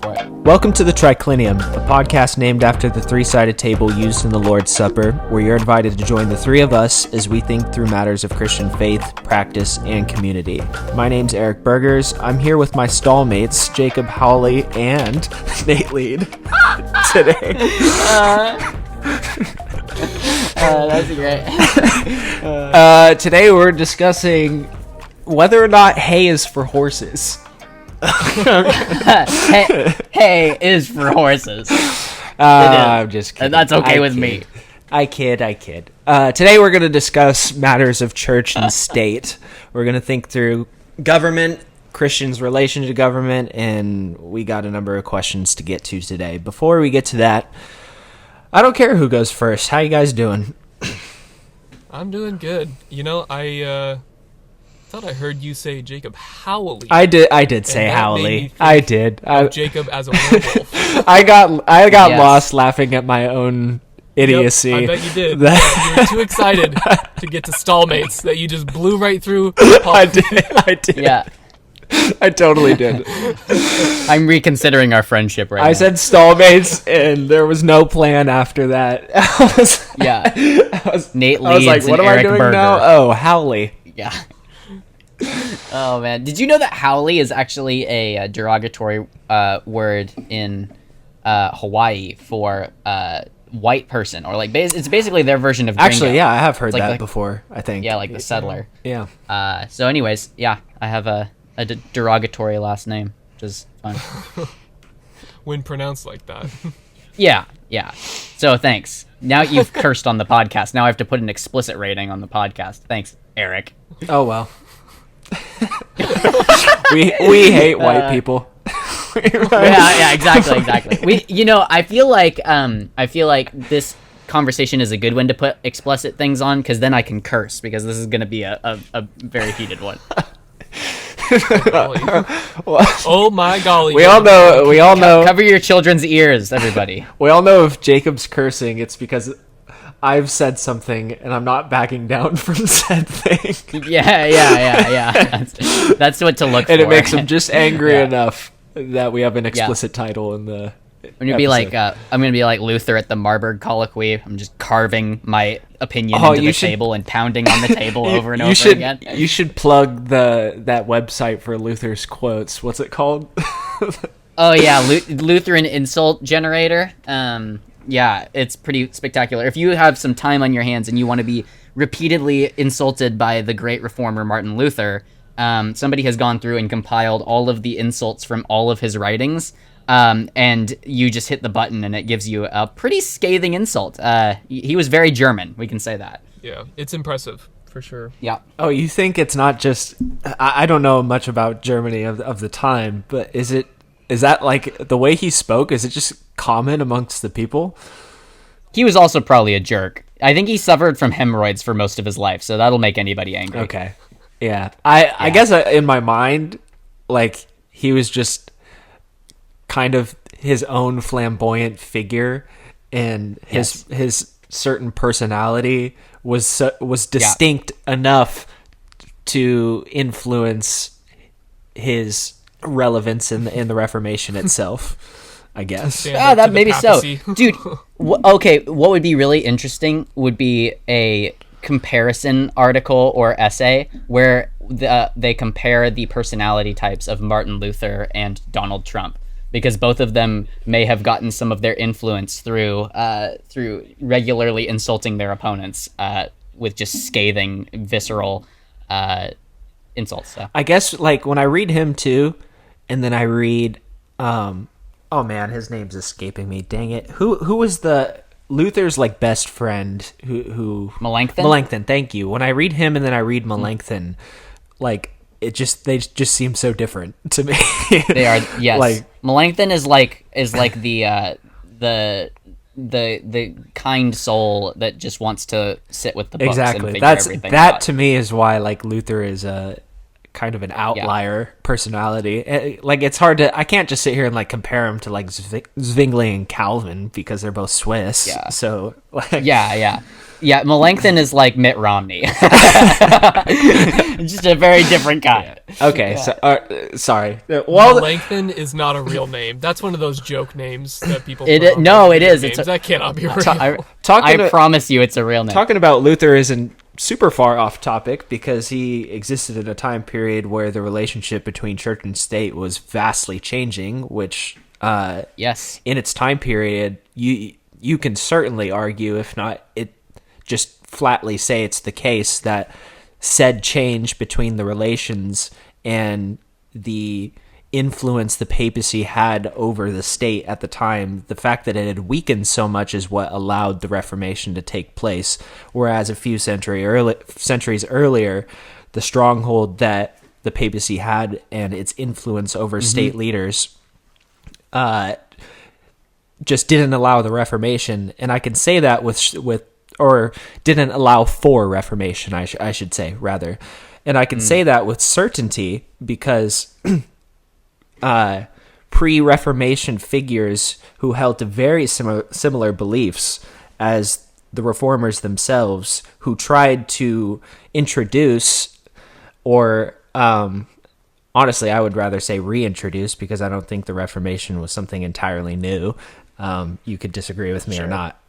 for it. Welcome to the Triclinium, a podcast named after the three-sided table used in the Lord's Supper, where you're invited to join the three of us as we think through matters of Christian faith, practice, and community. My name's Eric Burgers. I'm here with my stallmates, Jacob Howley and Nate Lead, today. That's great. Today we're discussing whether or not hay is for horses. Hay is for horses. I'm just kidding. And that's okay with me. I kid. Today we're going to discuss matters of church and state. We're going to think through government, Christians' relation to government, and we got a number of questions to get to today. Before we get to that, I don't care who goes first. How you guys doing? I'm doing good. You know, I thought I heard you say Jacob Howley. I did say Howley. I did. Jacob as a werewolf. I got Yes. lost laughing at my own idiocy. Yep, I bet you did. You were too excited to get to stallmates that you just blew right through. I did. Yeah, I totally did. I'm reconsidering our friendship right now. I said stallmates, and there was no plan after that. Nate I was Leeds like, and what am Eric I doing Berger. now? Oh, Howley. Yeah. Oh man, did you know that Howley is actually a derogatory word in Hawaii for white person, or like it's basically their version of gringo. Actually, yeah, I have heard It's like that before, I think. Yeah, like the settler. Yeah. So anyways, yeah, I have a derogatory last name, which is fun. When pronounced like that. Yeah. So thanks. Now you've cursed on the podcast. Now I have to put an explicit rating on the podcast. Thanks, Eric. Oh, well. we hate white people. Yeah, exactly. I feel like this conversation is a good one to put explicit things on, because then I can curse, because this is going to be a very heated one. Oh my golly. We all know. Cover your children's ears, everybody. We all know if Jacob's cursing, it's because I've said something and I'm not backing down from said thing. Yeah. That's what to look for. And it makes him just angry Yeah. enough that we have an explicit title in the I'm gonna be like Luther at the Marburg colloquy. I'm just carving my opinion into the table and pounding on the table over and over again. You should plug that website for Luther's quotes. What's it called? Oh yeah, Lutheran insult generator. Yeah, it's pretty spectacular. If you have some time on your hands and you want to be repeatedly insulted by the great reformer Martin Luther, somebody has gone through and compiled all of the insults from all of his writings. And you just hit the button and it gives you a pretty scathing insult. He was very German, we can say that. Yeah, it's impressive, for sure. Yeah. Oh, you think it's not just... I don't know much about Germany of the time, but is that like the way he spoke? Is it just common amongst the people? He was also probably a jerk. I think he suffered from hemorrhoids for most of his life, so that'll make anybody angry. Okay. Yeah. I guess in my mind, like, he was just kind of his own flamboyant figure, and his certain personality was distinct enough to influence his relevance in the Reformation itself, I guess. Stand up That to the maybe so. papacy. Dude, okay, what would be really interesting would be a comparison article or essay where they compare the personality types of Martin Luther and Donald Trump, because both of them may have gotten some of their influence through regularly insulting their opponents with just scathing, visceral insults. So. I guess, like, when I read him too, and then I read, oh man, his name's escaping me. Dang it! Who was the Luther's like best friend? Who Melanchthon? Melanchthon. Thank you. When I read him and then I read Melanchthon, like they just seem so different to me. They are, yes. Like, Melanchthon is like the kind soul that just wants to sit with the books and exactly. figure That's everything that out. to me is why like Luther is kind of an outlier personality. Like, it's hard to, I can't just sit here and like compare him to like Zwingli and Calvin because they're both Swiss. Yeah. So like, yeah, Melanchthon is like Mitt Romney. Just a very different guy. Okay, so sorry. Melanchthon is not a real name. That's one of those joke names that people. It is. Names. That cannot be real. I promise you, it's a real name. Talking about Luther isn't super far off topic because he existed in a time period where the relationship between church and state was vastly changing, which yes, in its time period, you can certainly argue, if not it, just flatly say it's the case that said change between the relations and the influence the papacy had over the state at the time, the fact that it had weakened so much is what allowed the Reformation to take place, whereas a few centuries earlier, the stronghold that the papacy had and its influence over state leaders just didn't allow the Reformation. And I can say that or didn't allow for Reformation, I should say, rather. And I can say that with certainty because pre-Reformation figures who held to very similar beliefs as the Reformers themselves, who tried to introduce, or honestly, I would rather say reintroduce, because I don't think the Reformation was something entirely new. You could disagree with me or not,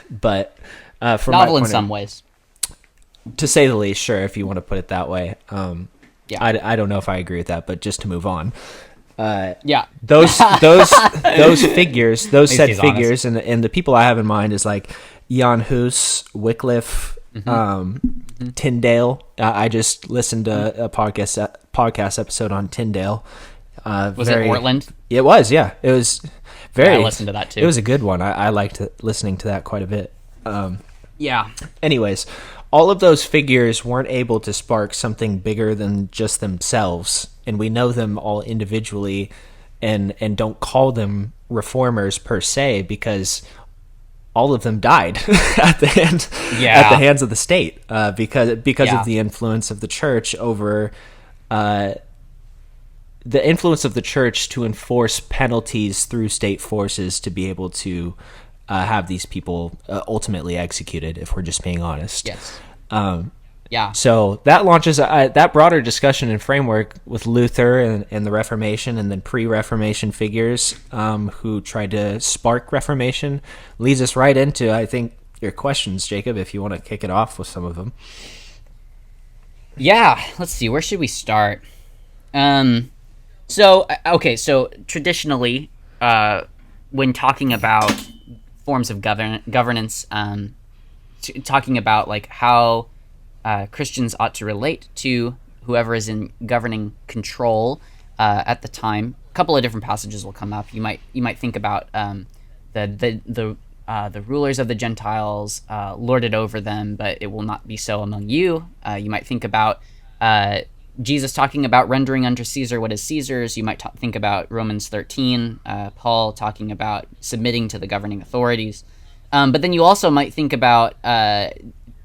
but from novel in some ways, to say the least. Sure, if you want to put it that way. Yeah, I don't know if I agree with that, but just to move on. Those figures, those said figures, and the people I have in mind is like Jan Hus, Wycliffe, Tyndale. I just listened to a podcast episode on Tyndale. Was it Ortland? It was, yeah. It was very. I listened to that too. It was a good one. I liked listening to that quite a bit. Yeah. Anyways, all of those figures weren't able to spark something bigger than just themselves, and we know them all individually, and don't call them reformers per se because all of them died at the hands of the state because of the influence of the church over the influence of the church to enforce penalties through state forces to be able to have these people ultimately executed, if we're just being honest. Yes. Yeah. So that launches that broader discussion and framework with Luther and the Reformation, and then pre-Reformation figures who tried to spark Reformation, leads us right into, I think, your questions, Jacob, if you want to kick it off with some of them. Yeah. Let's see. Where should we start? So traditionally, when talking about forms of governance, talking about like how Christians ought to relate to whoever is in governing control at the time, a couple of different passages will come up. You might think about the rulers of the Gentiles lord it over them, but it will not be so among you. You might think about Jesus talking about rendering unto Caesar what is Caesar's. You might think about Romans 13, Paul talking about submitting to the governing authorities. But then you also might think about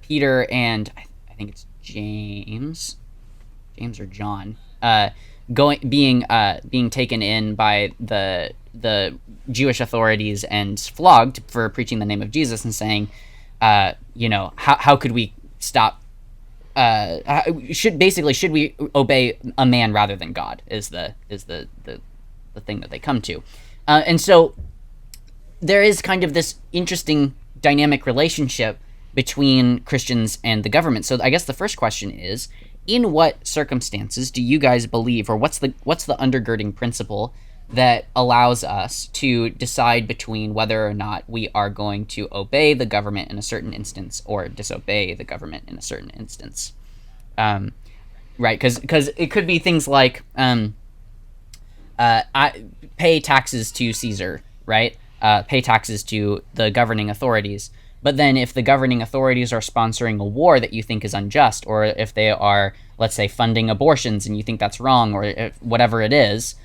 Peter and I think it's James or John, being taken in by the Jewish authorities and flogged for preaching the name of Jesus and saying, how could we stop? Should we obey a man rather than God? Is the thing that they come to, and so there is kind of this interesting dynamic relationship between Christians and the government. So I guess the first question is, in what circumstances do you guys believe, or what's the undergirding principle that allows us to decide between whether or not we are going to obey the government in a certain instance or disobey the government in a certain instance? Right, because it could be things like I pay taxes to Caesar, right? Pay taxes to the governing authorities. But then if the governing authorities are sponsoring a war that you think is unjust, or if they are, let's say, funding abortions and you think that's wrong, or whatever it is,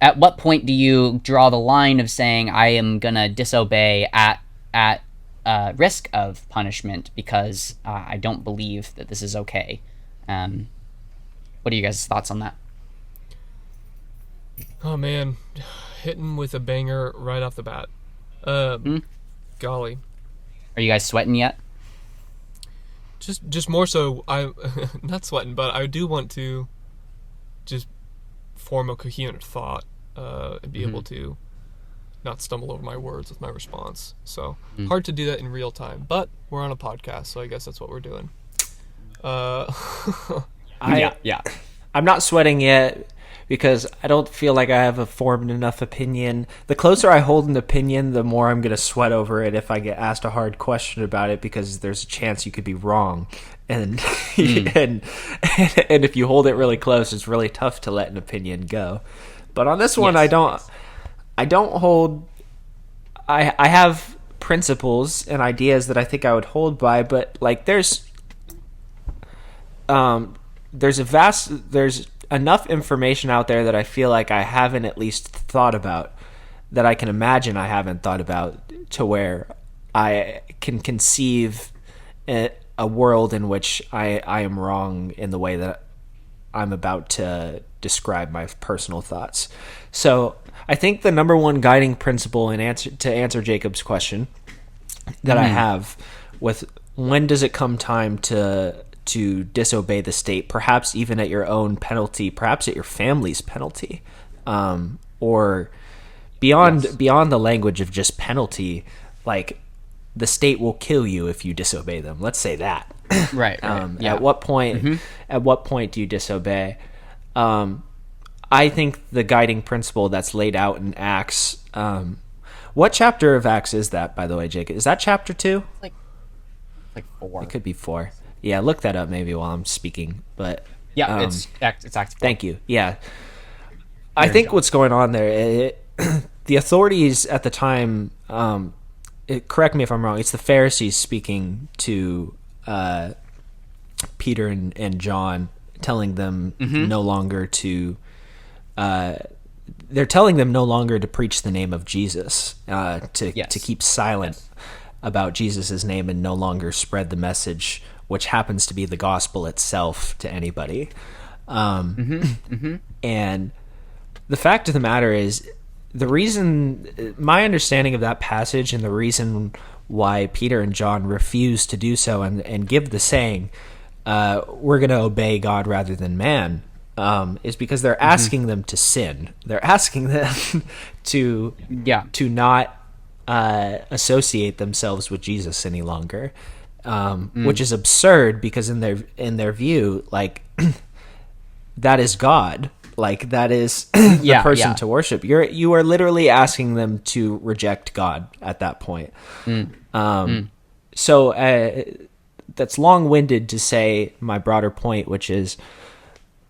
at what point do you draw the line of saying I am going to disobey at risk of punishment because I don't believe that this is okay? What are you guys' thoughts on that? Oh man, hitting with a banger right off the bat. Golly, Are you guys sweating yet? just more so. I not sweating, but I do want to just form a coherent thought and be able to not stumble over my words with my response. So hard to do that in real time, but we're on a podcast, so I guess that's what we're doing. Yeah. I'm not sweating yet because I don't feel like I have a formed enough opinion. The closer I hold an opinion, the more I'm going to sweat over it if I get asked a hard question about it, because there's a chance you could be wrong. And and if you hold it really close, it's really tough to let an opinion go. But on this one, Yes. I don't hold. I have principles and ideas that I think I would hold by, but like there's enough information out there that I feel like I haven't at least thought about, that I can imagine I haven't thought about, to where I can conceive a world in which I am wrong in the way that I'm about to describe my personal thoughts. So I think the number one guiding principle to answer Jacob's question that I have with when does it come time to disobey the state, perhaps even at your own penalty, perhaps at your family's penalty, or beyond the language of just Mm-hmm. penalty, like the state will kill you if you disobey them. Let's say that. Right. Yeah. At what point do you disobey? I think the guiding principle that's laid out in Acts. What chapter of Acts is that, by the way, Jake? Is that chapter 2? like 4. It could be 4. Yeah, look that up maybe while I'm speaking. But Yeah, it's Acts 4. thank you. Yeah, I think what's going on there, the authorities at the time. Correct me if I'm wrong. It's the Pharisees speaking to Peter and John, telling them no longer to. They're telling them no longer to preach the name of Jesus, to keep silent about Jesus' name and no longer spread the message, which happens to be the gospel itself, to anybody. And the fact of the matter is, my understanding of that passage and the reason why Peter and John refuse to do so and give the saying, we're going to obey God rather than man, is because they're asking them to sin. They're asking them to not associate themselves with Jesus any longer, which is absurd, because in their view, like that is God. Like that is the person to worship. You are literally asking them to reject God at that point. So that's long-winded to say my broader point, which is,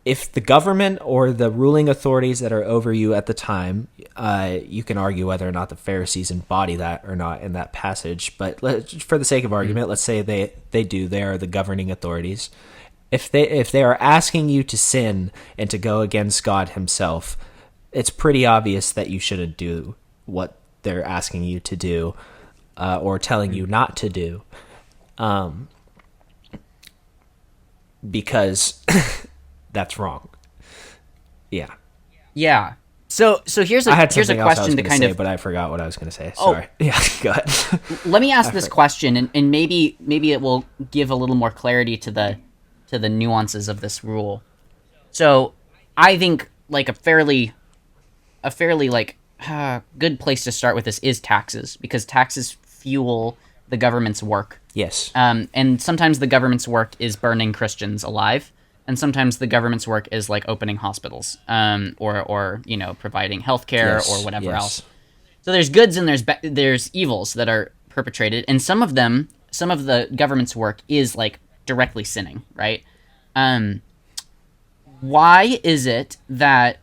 if the government or the ruling authorities that are over you at the time, you can argue whether or not the Pharisees embody that or not in that passage, but for the sake of argument, let's say they do. They are the governing authorities. If they are asking you to sin and to go against God himself, it's pretty obvious that you shouldn't do what they're asking you to do, or telling you not to do, because that's wrong. Yeah. So here's a question to kind of. But I forgot what I was going to say. Sorry. Yeah, go ahead. Let me ask this question, and maybe it will give a little more clarity to the nuances of this rule. So I think like a fairly like good place to start with this is taxes, because taxes fuel the government's work. Yes. And sometimes the government's work is burning Christians alive, and sometimes the government's work is like opening hospitals, or providing healthcare or whatever else. So there's goods and there's evils that are perpetrated, and some of the government's work is like directly sinning, right? Why is it that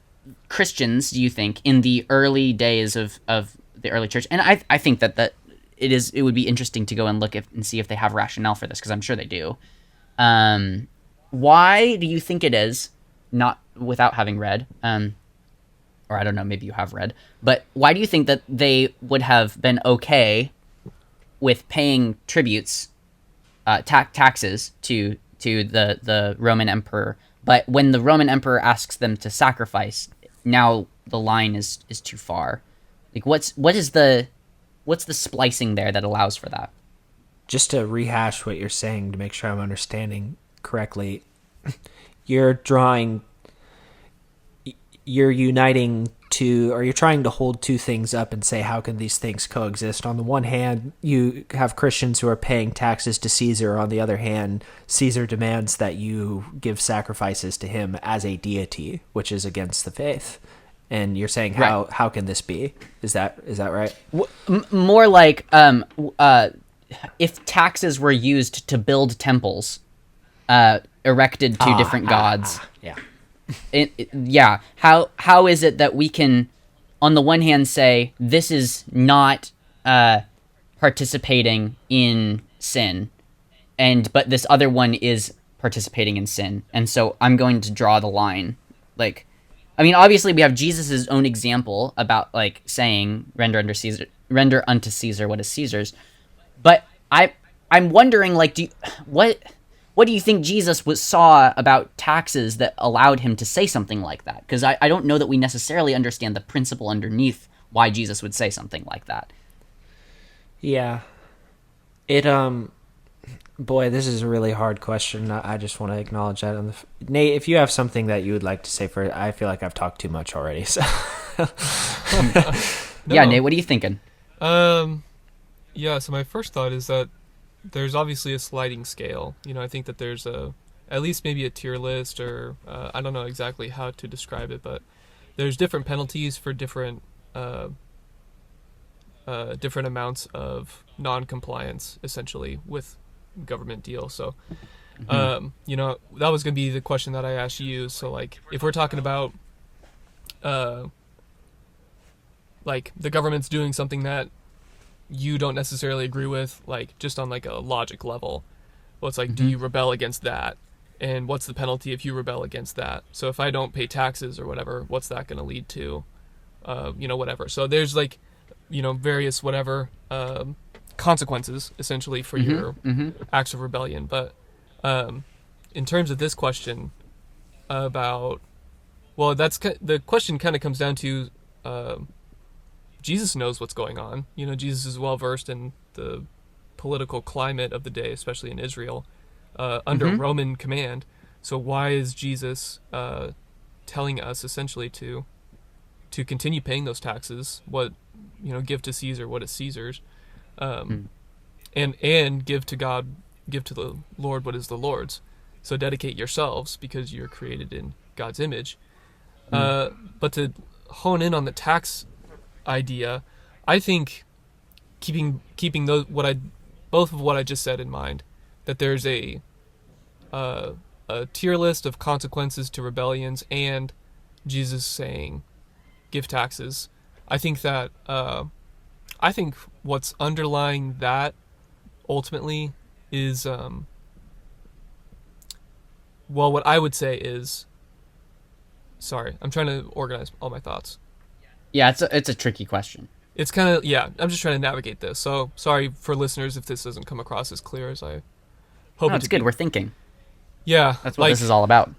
Christians, do you think, in the early days of the early church, and I think that it would be interesting to go and look and see if they have rationale for this, because I'm sure they do. Why do you think it is, not without having read, or I don't know, maybe you have read, but why do you think that they would have been okay with paying tributes, taxes to the Roman Emperor But when the Roman emperor asks them to sacrifice, now the line is too far. Like what's the splicing there that allows for that? Just to rehash what you're saying to make sure I'm understanding correctly, you're drawing, you're uniting two, or you're trying to hold two things up and say, how can these things coexist? On the one hand, you have Christians who are paying taxes to Caesar. On the other hand, Caesar demands that you give sacrifices to him as a deity, which is against the faith. And you're saying, how can this be? Is that right? More like if taxes were used to build temples erected to different gods. Yeah. How is it that we can, on the one hand, say this is not participating in sin, but this other one is participating in sin, and so I'm going to draw the line. Like, I mean, obviously we have Jesus' own example about like saying render unto Caesar what is Caesar's, but I'm wondering, like, what do you think Jesus saw about taxes that allowed him to say something like that? Because I don't know that we necessarily understand the principle underneath why Jesus would say something like that. Yeah. It, boy, this is a really hard question. I just want to acknowledge that. Nate, if you have something that you would like to say for, I feel like I've talked too much already. So. Yeah, Nate, what are you thinking? Yeah, so my first thought is that there's obviously a sliding scale. You know, I think that there's at least maybe a tier list, or I don't know exactly how to describe it, but there's different penalties for different amounts of non-compliance, essentially, with government deals. So, you know, that was going to be the question that I asked you. So, like, if we're talking about, like, the government's doing something that you don't necessarily agree with, like, just on like a logic level, well, it's like, do you rebel against that, and what's the penalty if you rebel against that? So if I don't pay taxes or whatever, what's that going to lead to? You know, whatever. So there's like, you know, various whatever consequences essentially for your acts of rebellion. But in terms of this question about, well, the question kind of comes down to Jesus knows what's going on. You know, Jesus is well versed in the political climate of the day, especially in Israel, under Roman command. So why is Jesus telling us essentially to continue paying those taxes? What, you know, give to Caesar what is Caesar's, and give to God, give to the Lord what is the Lord's. So dedicate yourselves because you're created in God's image. But to hone in on the tax idea, I think keeping those both of what I just said in mind, that there's a tier list of consequences to rebellions, and Jesus saying give taxes. I think that I think what's underlying that ultimately is well, what I would say is, sorry, I'm trying to organize all my thoughts. Yeah, it's a tricky question. It's kind of, yeah, I'm just trying to navigate this. So sorry for listeners if this doesn't come across as clear as I hope. No, it's good. We're thinking. Yeah. That's what this is all about.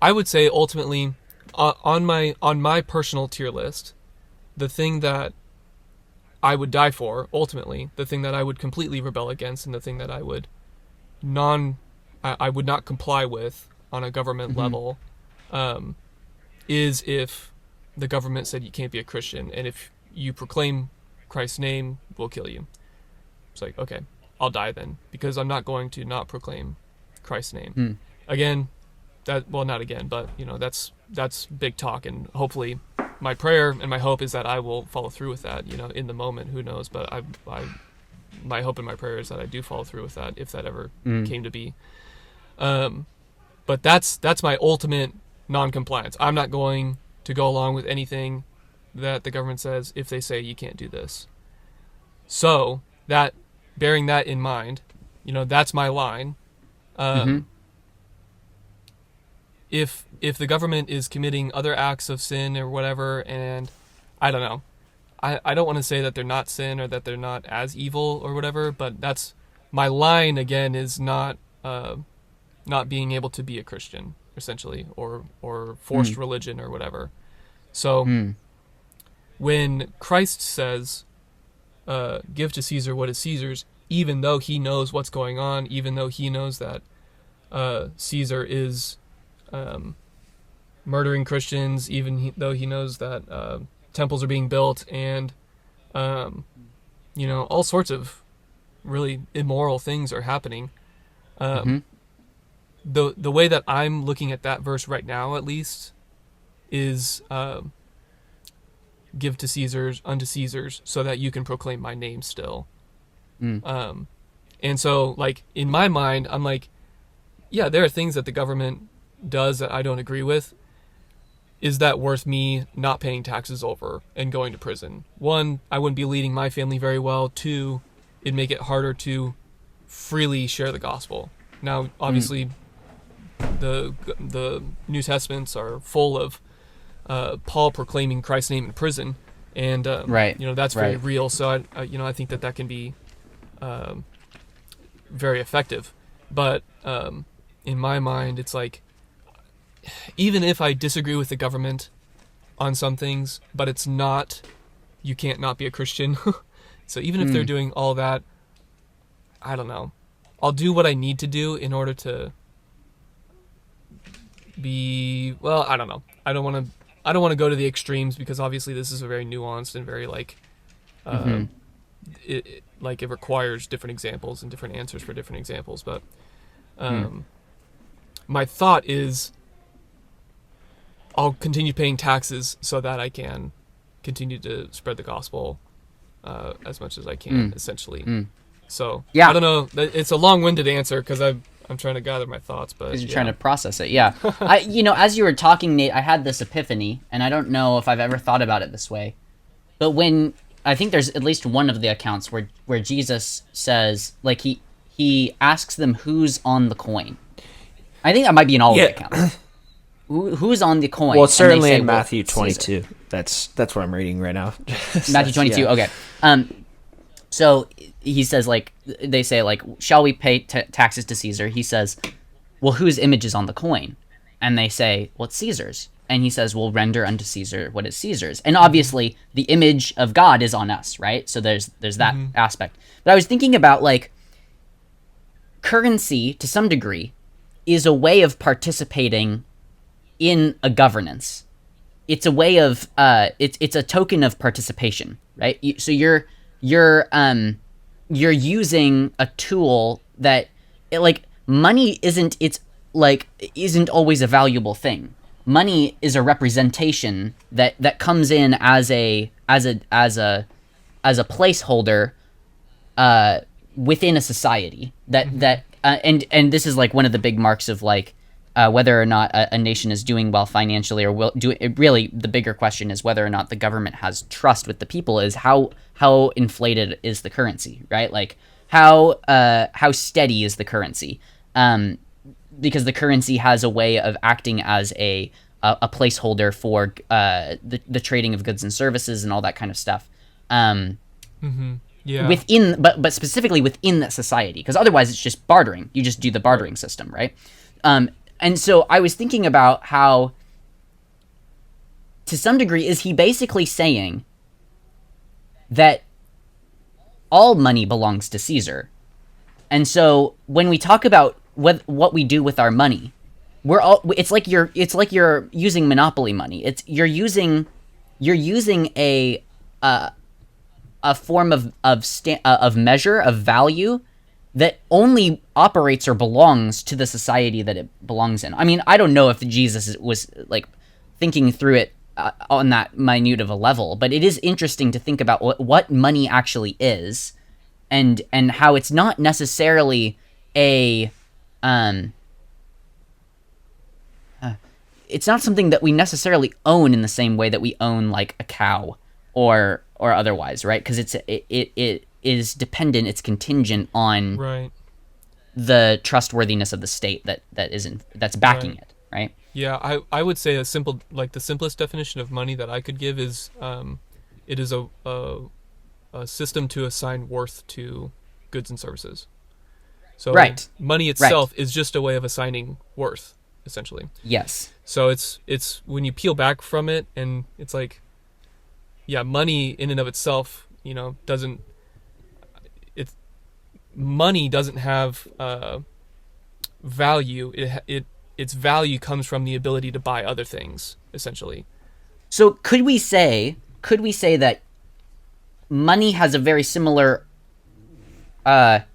I would say ultimately on my personal tier list, the thing that I would die for, ultimately, the thing that I would completely rebel against, and the thing that I would not comply with on a government level, is if the government said you can't be a Christian, and if you proclaim Christ's name, we'll kill you. It's like, okay, I'll die then, because I'm not going to not proclaim Christ's name. Again, not again, but you know, that's big talk, and hopefully my prayer and my hope is that I will follow through with that, you know, in the moment. Who knows? But my hope and my prayer is that I do follow through with that, if that ever came to be. But that's my ultimate non-compliance. I'm not going to go along with anything that the government says if they say you can't do this. So that, bearing that in mind, you know, that's my line. If the government is committing other acts of sin or whatever, and I don't know, I don't want to say that they're not sin or that they're not as evil or whatever, but that's my line again, is not being able to be a Christian. essentially, or forced religion or whatever. So when Christ says, give to Caesar what is Caesar's, even though he knows what's going on, even though he knows that Caesar is murdering Christians, though he knows that temples are being built and all sorts of really immoral things are happening. The way that I'm looking at that verse right now, at least, is give to Caesar's unto Caesar's, so that you can proclaim my name still. And so, like, in my mind, I'm like, yeah, there are things that the government does that I don't agree with. Is that worth me not paying taxes over and going to prison? One, I wouldn't be leading my family very well. Two, it'd make it harder to freely share the gospel. Now, obviously, the New Testaments are full of Paul proclaiming Christ's name in prison, and that's very real. So I think that can be very effective. But in my mind, it's like, even if I disagree with the government on some things, but it's not, you can't not be a Christian. So even if they're doing all that, I don't know, I'll do what I need to do in order to be, well, I don't know. I don't want to go to the extremes, because obviously this is a very nuanced and very it requires different examples and different answers for different examples. But my thought is, I'll continue paying taxes so that I can continue to spread the gospel as much as I can, essentially. So, yeah. I don't know. It's a long-winded answer, because I'm trying to gather my thoughts. But you're trying to process it, yeah. As you were talking, Nate, I had this epiphany, and I don't know if I've ever thought about it this way. But when, I think there's at least one of the accounts where Jesus says, like, he asks them who's on the coin. I think that might be in all of the accounts. Who's on the coin? Well, it's certainly in Matthew 22. That's what I'm reading right now. Matthew 22. Okay. So he says, like, they say, like, shall we pay taxes to Caesar? He says, well, whose image is on the coin? And they say, well, it's Caesar's. And he says, well, render unto Caesar what is Caesar's. And obviously, the image of God is on us, right? So there's that aspect. But I was thinking about, like, currency, to some degree, is a way of participating in a governance. It's a way of it's a token of participation, right? So you're using a tool that, money isn't always a valuable thing. Money is a representation that comes in as a placeholder within a society and this is like one of the big marks of whether or not a nation is doing well financially, or really the bigger question is whether or not the government has trust with the people, is how inflated is the currency, right? Like how steady is the currency? Because the currency has a way of acting as a placeholder for the trading of goods and services and all that kind of stuff. Yeah. But specifically within that society, because otherwise it's just bartering. You just do the bartering system, right? And so I was thinking about how, to some degree, is he basically saying that all money belongs to Caesar? And so when we talk about what we do with our money, it's like you're using monopoly money. You're using a form of measure of value that only operates or belongs to the society that it belongs in. I mean, I don't know if Jesus was like thinking through it on that minute of a level, but it is interesting to think about what money actually is, and how it's not necessarily it's not something that we necessarily own in the same way that we own like a cow or otherwise, right? Because it is dependent, it's contingent on the trustworthiness of the state that's backing it, right? Yeah, I would say the simplest definition of money that I could give is it is a system to assign worth to goods and services. So money itself is just a way of assigning worth. essentially. Yes. So it's when you peel back from it, and it's like, yeah, money in and of itself, doesn't. Money doesn't have value. Its value comes from the ability to buy other things, essentially. So could we say that money has a very similar way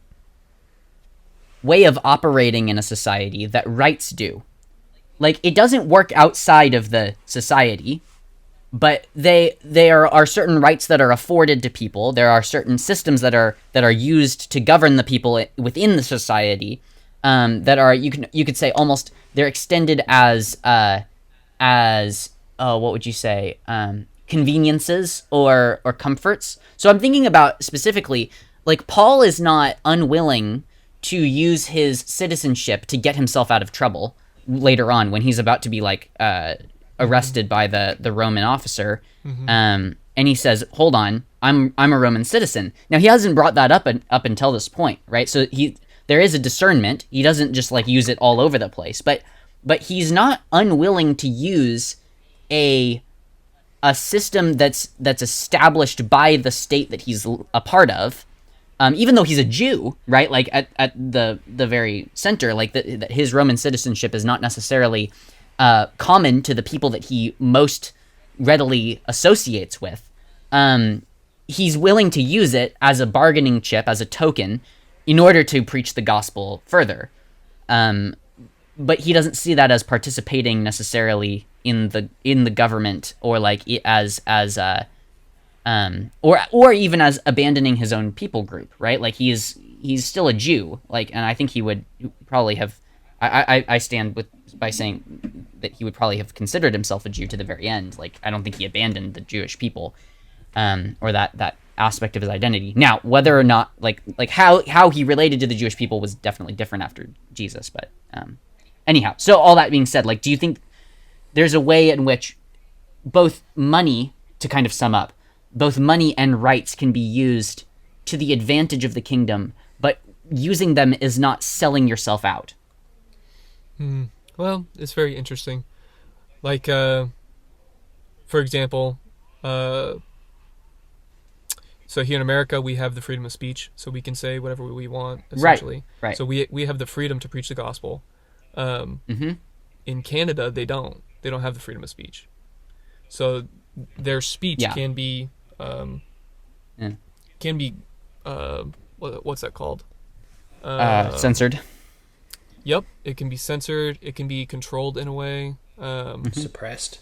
of operating in a society that rights do? Like, it doesn't work outside of the society, but there are certain rights that are afforded to people. There are certain systems that are used to govern the people within the society, that are, you could say, almost, they're extended as what would you say, conveniences or comforts. So I'm thinking about specifically, like, Paul is not unwilling to use his citizenship to get himself out of trouble later on when he's about to be arrested by the Roman officer. And he says, hold on, I'm a Roman citizen. Now, he hasn't brought that up until this point, right? So there is a discernment. He doesn't just use it all over the place, but he's not unwilling to use a system that's established by the state that he's a part of, even though he's a Jew, right? Like, at the very center, that his Roman citizenship is not necessarily common to the people that he most readily associates with. He's willing to use it as a bargaining chip, as a token, in order to preach the gospel further. But he doesn't see that as participating necessarily in the government, or or even as abandoning his own people group, right? Like, he's still a Jew, and I think he would probably have. I stand by saying that he would probably have considered himself a Jew to the very end. Like, I don't think he abandoned the Jewish people, or that aspect of his identity. Now, whether or not how he related to the Jewish people was definitely different after Jesus. But anyhow, so all that being said, do you think there's a way in which both money, to kind of sum up, both money and rights can be used to the advantage of the kingdom, but using them is not selling yourself out? Well, it's very interesting. For example, so here in America, we have the freedom of speech, so we can say whatever we want, essentially. Right. So we have the freedom to preach the gospel. In Canada, they don't. They don't have the freedom of speech. So their speech can be, what's that called? Censored. Yep, it can be censored. It can be controlled in a way. Suppressed.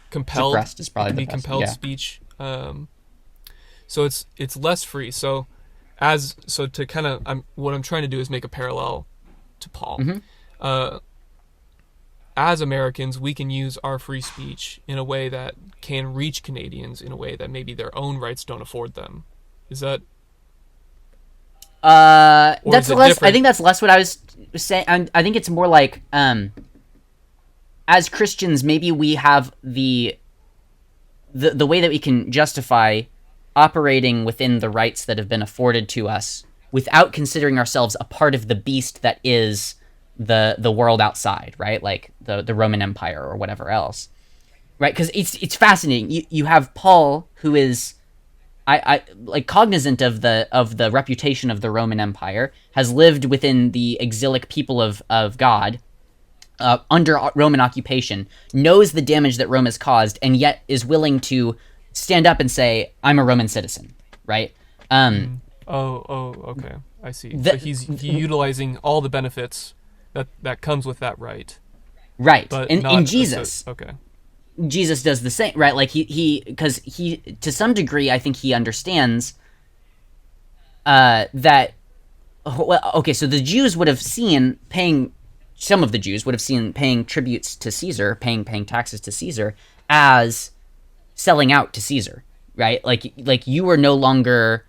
Compelled. Suppressed is probably the best. Compelled speech. So it's less free. So to kind of, what I'm trying to do is make a parallel to Paul. As Americans, we can use our free speech in a way that can reach Canadians in a way that maybe their own rights don't afford them. Is that? That's less. Different? I think that's less what I was saying. I think it's more like, as Christians, maybe we have the way that we can justify operating within the rights that have been afforded to us without considering ourselves a part of the beast that is the world outside, right? Like the Roman Empire or whatever else, right? Because it's fascinating. You have Paul, who is I cognizant of the reputation of the Roman Empire, has lived within the exilic people of God, under Roman occupation, knows the damage that Rome has caused, and yet is willing to stand up and say, "I'm a Roman citizen," right? Okay, I see. So he's utilizing all the benefits that comes with that right. Right. But in Jesus. Okay. Jesus does the same, right? Like because he to some degree, I think he understands that. Well, okay, so the Jews would have seen some of the Jews would have seen paying tributes to Caesar, paying taxes to Caesar, as selling out to Caesar, right? Like you were no longer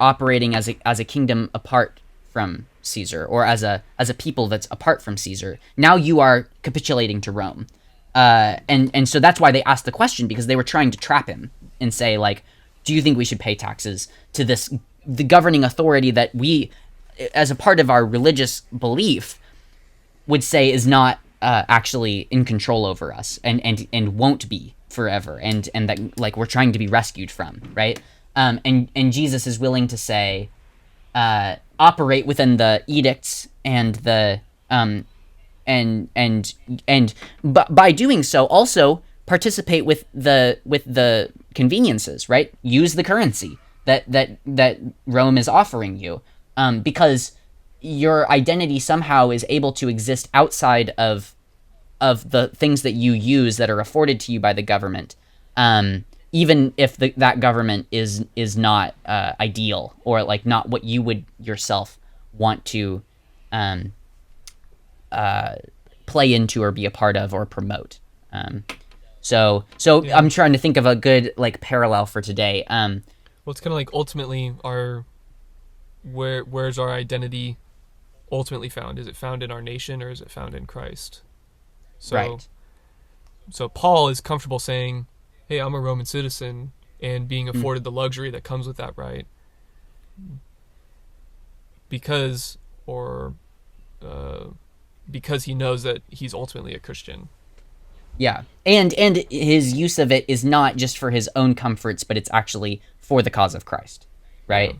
operating as a kingdom apart from Caesar, or as a people that's apart from Caesar. Now you are capitulating to Rome, and so that's why they asked the question, because they were trying to trap him and say, like, do you think we should pay taxes to the governing authority that as a part of our religious belief, would say is not actually in control over us, and won't be forever, and that like we're trying to be rescued from, right? And Jesus is willing to say, operate within the edicts and the but by doing so also participate with the conveniences, right? Use the currency that Rome is offering you, because your identity somehow is able to exist outside of the things that you use that are afforded to you by the government, even if that government is not ideal, or like not what you would yourself want to play into or be a part of or promote. So yeah. I'm trying to think of a good like parallel for today. Well, it's kind of like ultimately where's our identity ultimately found? Is it found in our nation, or is it found in Christ? So, right. So Paul is comfortable saying, hey, I'm a Roman citizen, and being afforded the luxury that comes with that right, because he knows that he's ultimately a Christian. Yeah, and his use of it is not just for his own comforts, but it's actually for the cause of Christ, right?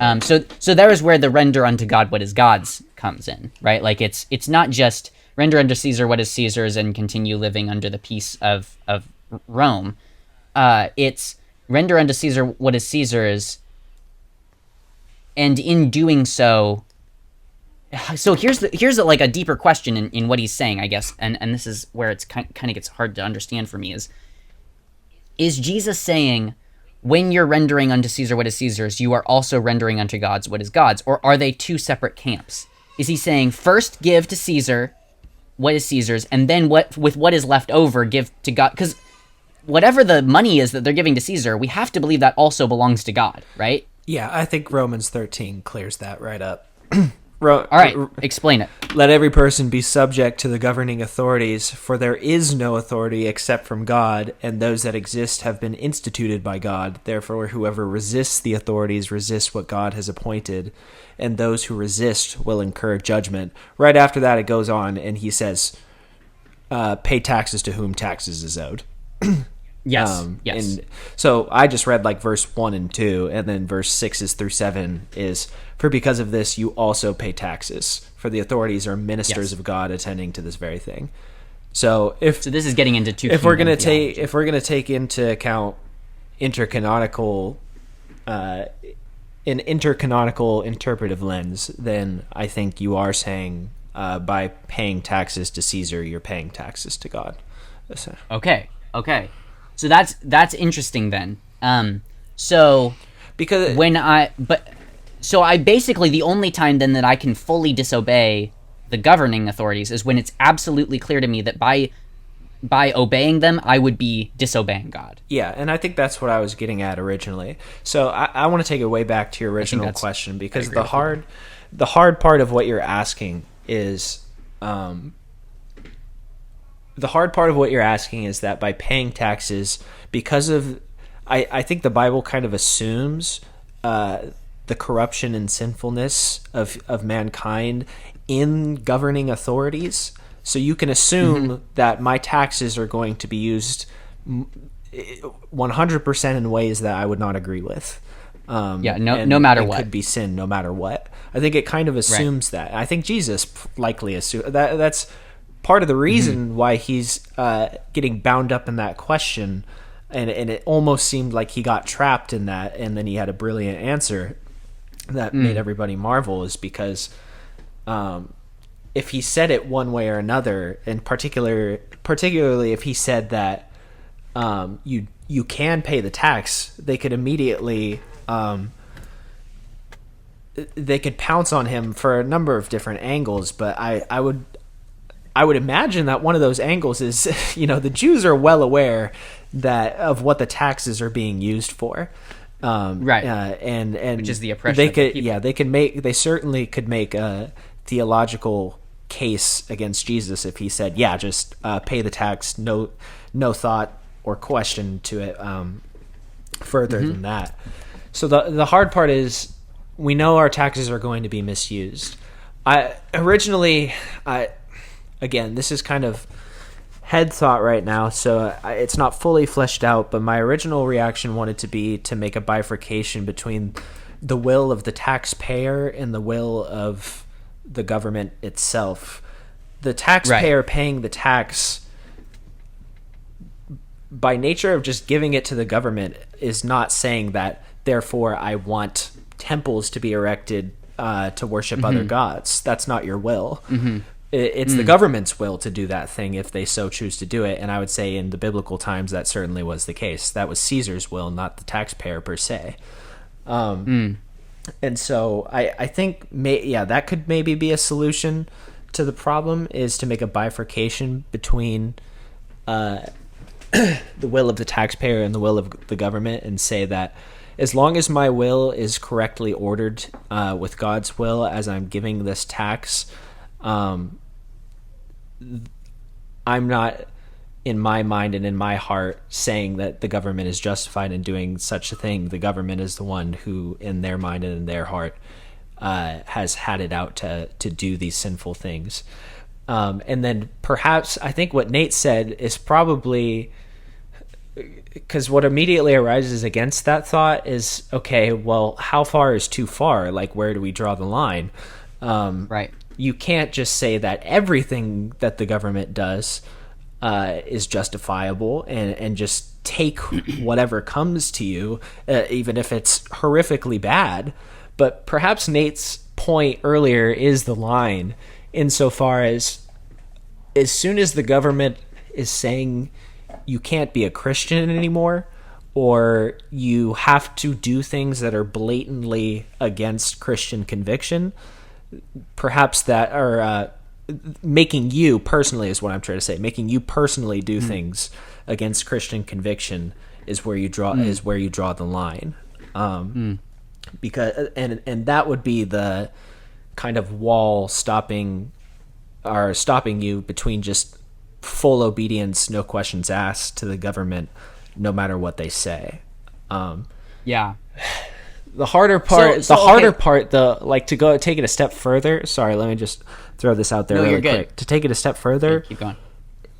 Yeah. So there is where the render unto God what is God's comes in, right? Like it's not just render unto Caesar what is Caesar's and continue living under the peace of Rome. It's render unto Caesar what is Caesar's, and in doing so. So here's like a deeper question in what he's saying, I guess, and this is where it's kind of gets hard to understand for me, is Jesus saying, when you're rendering unto Caesar what is Caesar's, you are also rendering unto God's what is God's, or are they two separate camps? Is he saying first give to Caesar what is Caesar's, and then with what is left over give to God? Because whatever the money is that they're giving to Caesar, we have to believe that also belongs to God, right? Yeah, I think Romans 13 clears that right up. All right, explain it. Let every person be subject to the governing authorities, for there is no authority except from God, and those that exist have been instituted by God. Therefore, whoever resists the authorities resists what God has appointed, and those who resist will incur judgment. Right after that, it goes on, and he says, pay taxes to whom taxes is owed. Yes. Yes. And so I just read like verse 1 and 2, and then verse 6 through 7 is, for because of this you also pay taxes, for the authorities are ministers of God attending to this very thing. So this is getting into two. If we're gonna take into account intercanonical, an intercanonical interpretive lens, then I think you are saying by paying taxes to Caesar, you're paying taxes to God. Okay. So that's interesting then. So I basically, the only time then that I can fully disobey the governing authorities is when it's absolutely clear to me that by obeying them, I would be disobeying God. Yeah, and I think that's what I was getting at originally. So I want to take it way back to your original question, because the hard part of what you're asking is that by paying taxes, because of, I think the Bible kind of assumes the corruption and sinfulness of mankind in governing authorities. So you can assume that my taxes are going to be used 100% in ways that I would not agree with. No matter what. It could be sin no matter what. I think it kind of assumes that. I think Jesus likely assumed that. That's part of the reason why he's getting bound up in that question, and it almost seemed like he got trapped in that, and then he had a brilliant answer that made everybody marvel, is because if he said it one way or another, and particularly if he said that you can pay the tax, they could immediately they could pounce on him for a number of different angles. But I would imagine that one of those angles is, the Jews are well aware that of what the taxes are being used for, right? And which is the oppression. They certainly could make a theological case against Jesus if he said, just pay the tax, no thought or question to it further than that. So the hard part is we know our taxes are going to be misused. Again, this is kind of head thought right now, so it's not fully fleshed out, but my original reaction wanted to be to make a bifurcation between the will of the taxpayer and the will of the government itself. The taxpayer paying the tax, by nature of just giving it to the government, is not saying that, therefore, I want temples to be erected to worship other gods. That's not your will. It's the government's will to do that thing if they so choose to do it. And I would say in the biblical times that certainly was the case. That was Caesar's will, not the taxpayer per se. And so I think that could maybe be a solution to the problem, is to make a bifurcation between the will of the taxpayer and the will of the government, and say that as long as my will is correctly ordered with God's will as I'm giving this tax, I'm not, in my mind and in my heart, saying that the government is justified in doing such a thing. The government is the one who, in their mind and in their heart, has had it out to do these sinful things. And then perhaps, I think what Nate said is probably, because what immediately arises against that thought is, okay, well, how far is too far? Like, where do we draw the line? Right. You can't just say that everything that the government does is justifiable and just take whatever comes to you, even if it's horrifically bad. But perhaps Nate's point earlier is the line, insofar as soon as the government is saying you can't be a Christian anymore, or you have to do things that are blatantly against Christian conviction, perhaps that are making you personally, is what I'm trying to say, making you personally do things against Christian conviction is where you draw the line. Because and that would be the kind of wall stopping you between just full obedience, no questions asked, to the government, no matter what they say. Yeah. The harder part, like, to go take it a step further. Sorry, let me just throw this out there really quick. To take it a step further, keep going.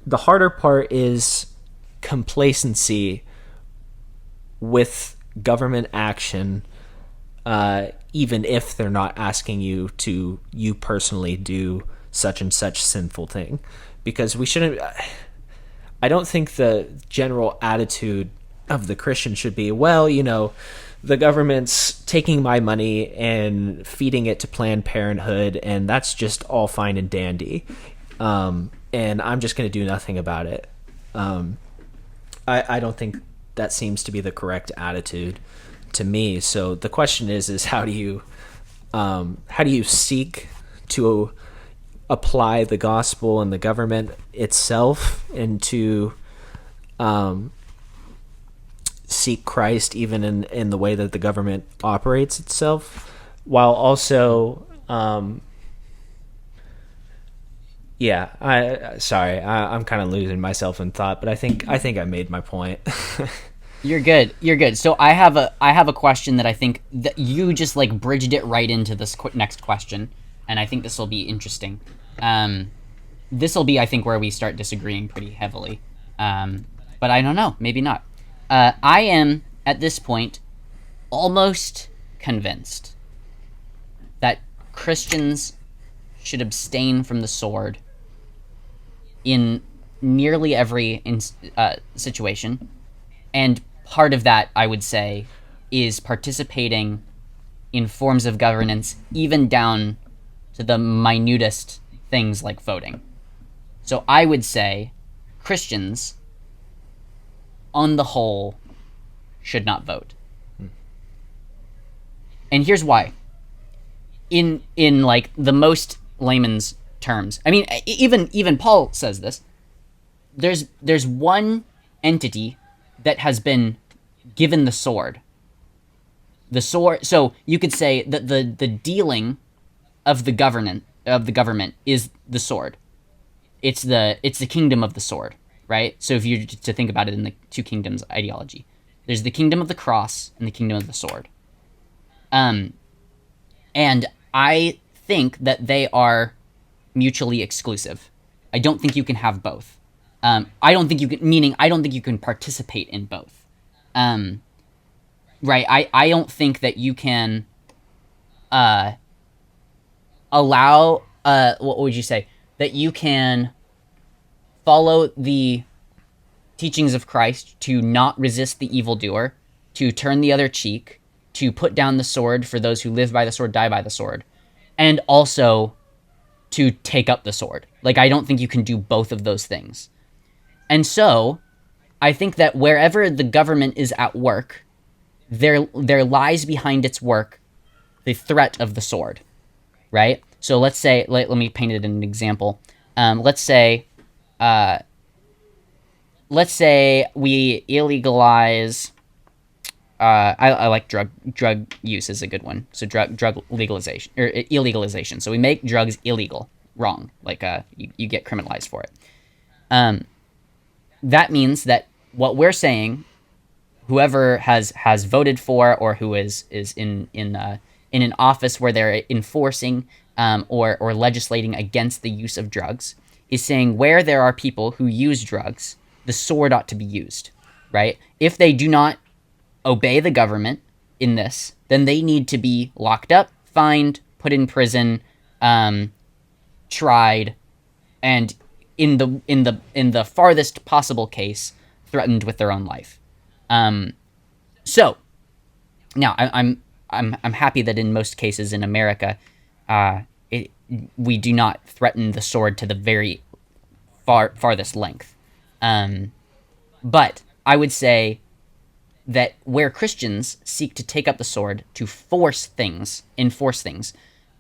The harder part is complacency with government action, even if they're not asking you to, you personally, do such and such sinful thing. Because we shouldn't, I don't think the general attitude of the Christian should be, well, the government's taking my money and feeding it to Planned Parenthood, and that's just all fine and dandy. And I'm just going to do nothing about it. I don't think that seems to be the correct attitude to me. So the question is how do you seek to apply the gospel and the government itself, and to seek Christ even in the way that the government operates itself, while also I'm kind of losing myself in thought, but I think I made my point. You're good. So I have a question that I think that you just like bridged it right into this next question, and I think this will be interesting. This will be, I think, where we start disagreeing pretty heavily, but I don't know, maybe not. I am, at this point, almost convinced that Christians should abstain from the sword in nearly every situation. And part of that, I would say, is participating in forms of governance, even down to the minutest things like voting. So I would say Christians, on the whole, should not vote. And here's why. In like the most layman's terms, I mean, even Paul says this. There's one entity that has been given the sword. The sword. So you could say that the dealing of the government is the sword. It's the kingdom of the sword. Right? So if you to think about it in the two kingdoms ideology, there's the kingdom of the cross and the kingdom of the sword. And I think that they are mutually exclusive. I don't think you can have both. I don't think you can, meaning I don't think you can participate in both. Right. I don't think that you can allow, what would you say? That you can follow the teachings of Christ to not resist the evildoer, to turn the other cheek, to put down the sword for those who live by the sword, die by the sword, and also to take up the sword. Like, I don't think you can do both of those things. And so, I think that wherever the government is at work, there lies behind its work the threat of the sword, right? So let's say, let me paint it in an example. Let's say we illegalize. I like drug use is a good one. So drug legalization or illegalization. So we make drugs illegal, wrong. Like you get criminalized for it. That means that what we're saying, whoever has voted for or who is in an office where they're enforcing or legislating against the use of drugs, is saying where there are people who use drugs, the sword ought to be used, right? If they do not obey the government in this, then they need to be locked up, fined, put in prison, tried, and in the farthest possible case, threatened with their own life. So now I'm happy that in most cases in America, we do not threaten the sword to the very farthest length. But I would say that where Christians seek to take up the sword to enforce things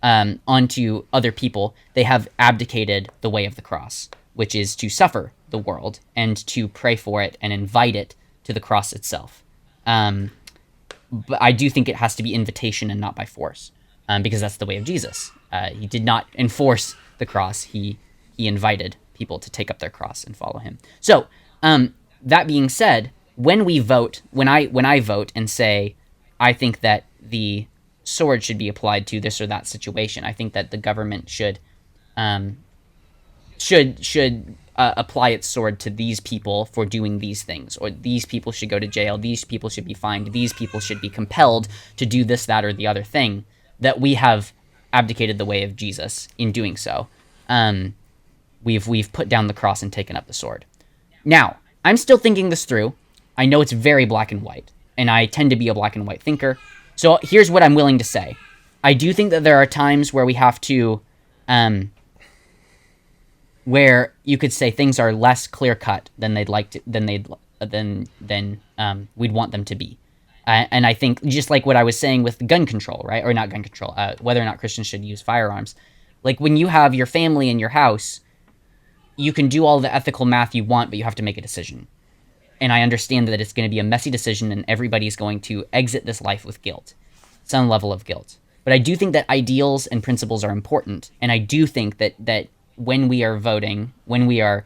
onto other people, they have abdicated the way of the cross, which is to suffer the world and to pray for it and invite it to the cross itself. But I do think it has to be invitation and not by force, because that's the way of Jesus. He did not enforce the cross. He invited people to take up their cross and follow him. So that being said, when we vote, when I vote and say I think that the sword should be applied to this or that situation, I think that the government should apply its sword to these people for doing these things, or these people should go to jail, these people should be fined, these people should be compelled to do this, that, or the other thing, that we have abdicated the way of Jesus in doing so. We've put down the cross and taken up the sword. Now, I'm still thinking this through. I know it's very black and white, and I tend to be a black and white thinker. So here's what I'm willing to say. I do think that there are times where we have to, where you could say things are less clear cut than we'd want them to be. And I think just like what I was saying with gun control, right? Or not gun control, whether or not Christians should use firearms. Like when you have your family in your house, you can do all the ethical math you want, but you have to make a decision. And I understand that it's going to be a messy decision and everybody's going to exit this life with guilt, some level of guilt. But I do think that ideals and principles are important. And I do think that when we are voting, when we are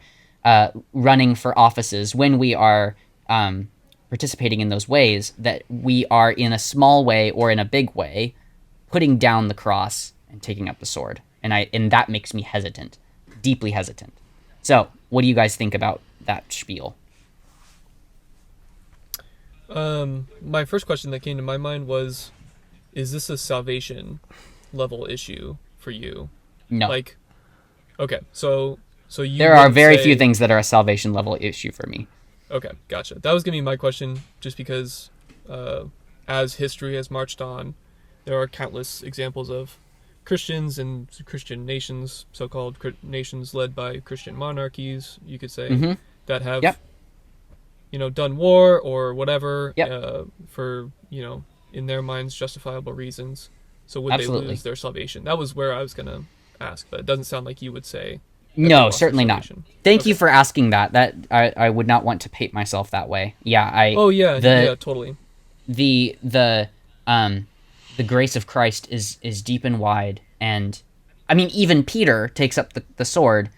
running for offices, when we are participating in those ways, that we are in a small way or in a big way putting down the cross and taking up the sword. And that makes me hesitant, deeply hesitant. So what do you guys think about that spiel? My first question that came to my mind was, is this a salvation level issue for you? No. Like, okay, so you there are very say, few things that are a salvation level issue for me. Okay, gotcha. That was gonna be my question, just because as history has marched on, there are countless examples of Christians and Christian nations, so-called nations led by Christian monarchies, you could say, that have done war or whatever for, in their minds, justifiable reasons. So would they lose their salvation? That was where I was going to ask, but it doesn't sound like you would say. No, certainly not. Thank you for asking that. That I would not want to paint myself that way. Yeah, totally. The grace of Christ is deep and wide, and I mean even Peter takes up the sword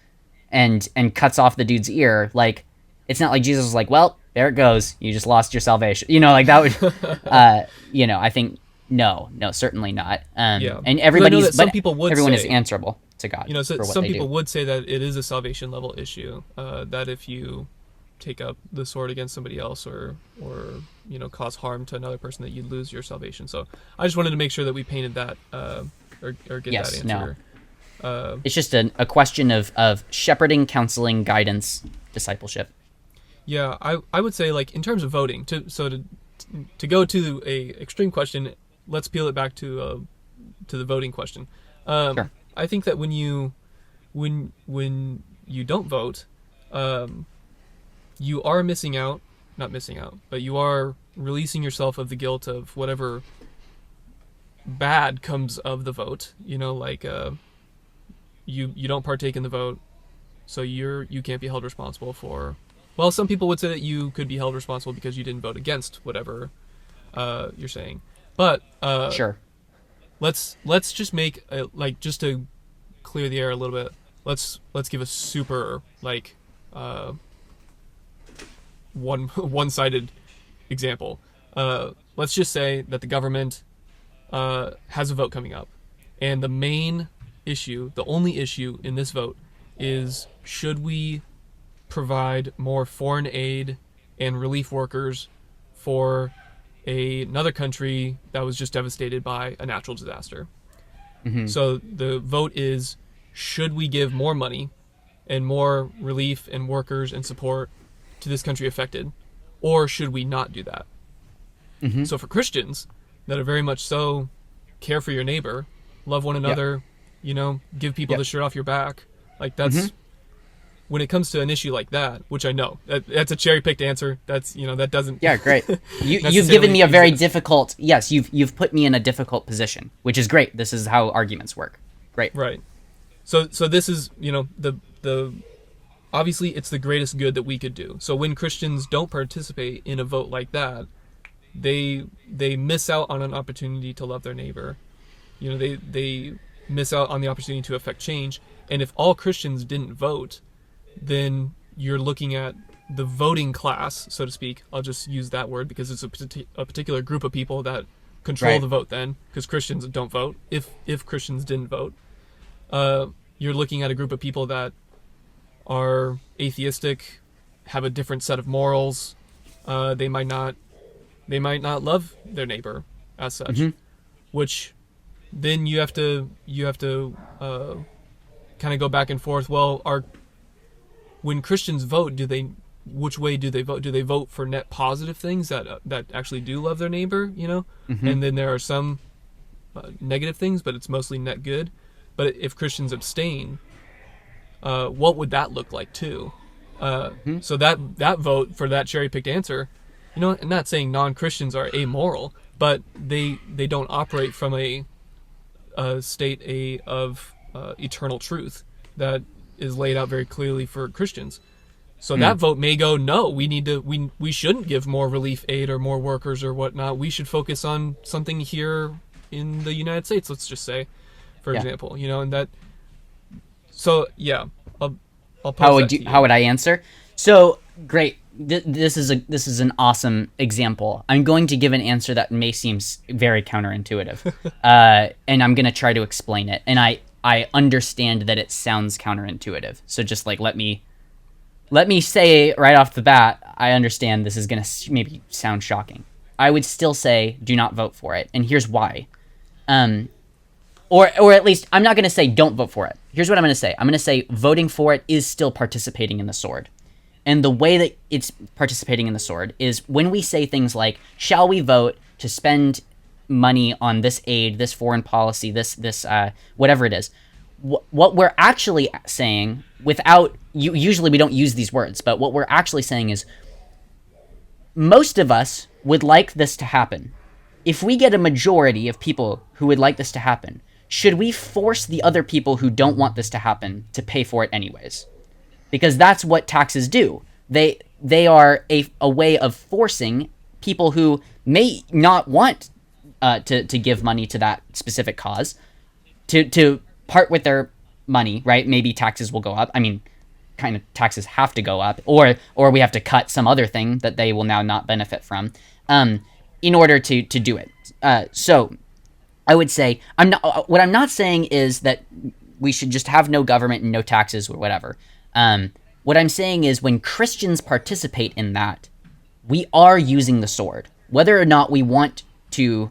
and cuts off the dude's ear. Like, it's not like Jesus was like, well, there it goes, you just lost your salvation. Like that would I think No, certainly not. Yeah. And 'Cause I know everybody's, that some but people would everyone is say, answerable to God so for what some they people do. would say that it is a salvation level issue. That if you take up the sword against somebody else, or cause harm to another person, that you'd lose your salvation. So I just wanted to make sure that we painted that, or get Yes, that no. answer. It's just a question of shepherding, counseling, guidance, discipleship. Yeah, I would say, like, in terms of voting, to go to a extreme question, let's peel it back to the voting question. Sure. I think that when you don't vote, you are not missing out, but you are releasing yourself of the guilt of whatever bad comes of the vote. Like, you don't partake in the vote, so you can't be held responsible for. Well, some people would say that you could be held responsible because you didn't vote against whatever you're saying. But Sure. let's just make just to clear the air a little bit. Let's give a super one-sided example. Let's just say that the government has a vote coming up, and the main issue, the only issue in this vote, is should we provide more foreign aid and relief workers for another country that was just devastated by a natural disaster. Mm-hmm. So the vote is, should we give more money and more relief and workers and support to this country affected, or should we not do that? Mm-hmm. So for Christians that are very much so care for your neighbor, love one another, give people the shirt off your back, like that's when it comes to an issue like that, which I know that's a cherry-picked answer. That's that doesn't. Yeah, great. You've given me a very difficult. Yes, you've put me in a difficult position, which is great. This is how arguments work. Great. Right. So this is the obviously it's the greatest good that we could do. So when Christians don't participate in a vote like that, they miss out on an opportunity to love their neighbor. They miss out on the opportunity to affect change. And if all Christians didn't vote, then you're looking at the voting class, so to speak. I'll just use that word because it's a particular group of people that control the vote then, because Christians don't vote. If Christians didn't vote, you're looking at a group of people that are atheistic, have a different set of morals. They might not love their neighbor as such, which then you have to kind of go back and forth. Well, when Christians vote, which way do they vote? Do they vote for net positive things that actually do love their neighbor, and then there are some negative things, but it's mostly net good? But if Christians abstain, what would that look like too? So that vote for that cherry-picked answer, I'm not saying non-Christians are amoral, but they don't operate from a state of eternal truth that is laid out very clearly for Christians. So that vote may go, no, we shouldn't give more relief aid or more workers or whatnot. We should focus on something here in the United States, let's just say, for example, and that. So yeah, I'll pose How would I answer? So great. This is an awesome example. I'm going to give an answer that may seem very counterintuitive, and I'm going to try to explain it. And I understand that it sounds counterintuitive. So just let me say right off the bat, I understand this is going to maybe sound shocking. I would still say do not vote for it, and here's why. Or at least I'm not going to say don't vote for it. Here's what I'm going to say. I'm going to say voting for it is still participating in the sword. And the way that it's participating in the sword is when we say things like, shall we vote to spend money on this aid, this foreign policy, this whatever it is. What we're actually saying, usually we don't use these words, but what we're actually saying is most of us would like this to happen. If we get a majority of people who would like this to happen, should we force the other people who don't want this to happen to pay for it anyways? Because that's what taxes do. They are a way of forcing people who may not want to give money to that specific cause to part with their money, right? Maybe taxes will go up. I mean, kind of taxes have to go up, or we have to cut some other thing that they will now not benefit from, in order to do it. So I would say what I'm not saying is that we should just have no government and no taxes or whatever. What I'm saying is when Christians participate in that, we are using the sword, whether or not we want to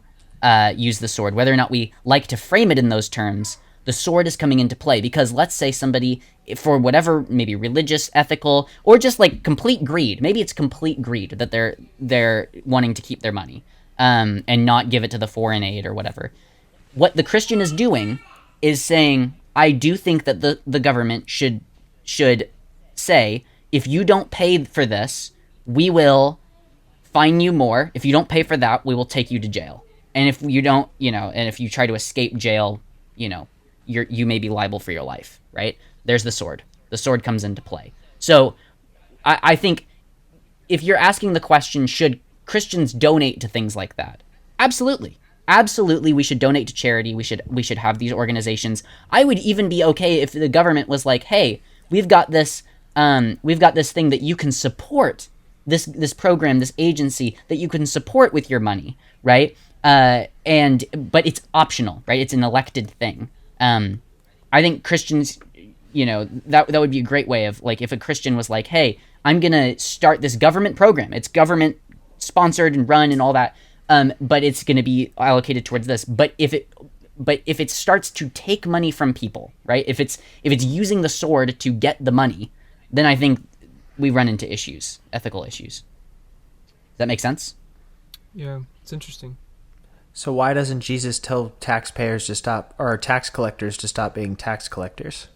use the sword, whether or not we like to frame it in those terms. The sword is coming into play because let's say somebody, for whatever, maybe religious, ethical, or just like complete greed. Maybe it's complete greed that they're wanting to keep their money and not give it to the foreign aid or whatever. What the Christian is doing is saying, I do think that the government should say, if you don't pay for this, we will fine you more. If you don't pay for that, we will take you to jail. And if you don't, and if you try to escape jail, you may be liable for your life, right? There's the sword. The sword comes into play. So I think if you're asking the question, should Christians donate to things like that? Absolutely. Absolutely, we should donate to charity. We should have these organizations. I would even be okay if the government was like, hey, we've got this thing that you can support, this program, this agency that you can support with your money, right? But it's optional, right? It's an elected thing. I think Christians, that would be a great way of, like, if a Christian was like, hey, I'm going to start this government program. It's government sponsored and run and all that. But it's going to be allocated towards this. But if it starts to take money from people, right? If it's using the sword to get the money, then I think we run into issues, ethical issues. Does that make sense? Yeah, it's interesting. So why doesn't Jesus tell taxpayers to stop, or tax collectors to stop being tax collectors?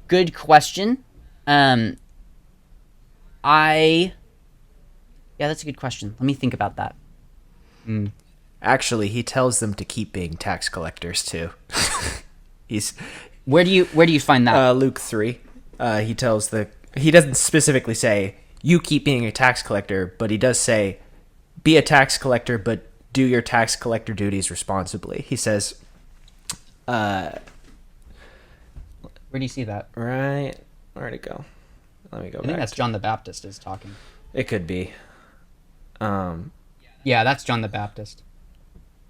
Good question. Yeah, that's a good question. Let me think about that. Actually, he tells them to keep being tax collectors too. Where do you find that? Luke 3. He doesn't specifically say you keep being a tax collector, but he does say be a tax collector, but do your tax collector duties responsibly. He says, where do you see that? Right, where'd it go? Let me go back. I think that's John the Baptist is talking. It could be. Yeah, that's John the Baptist.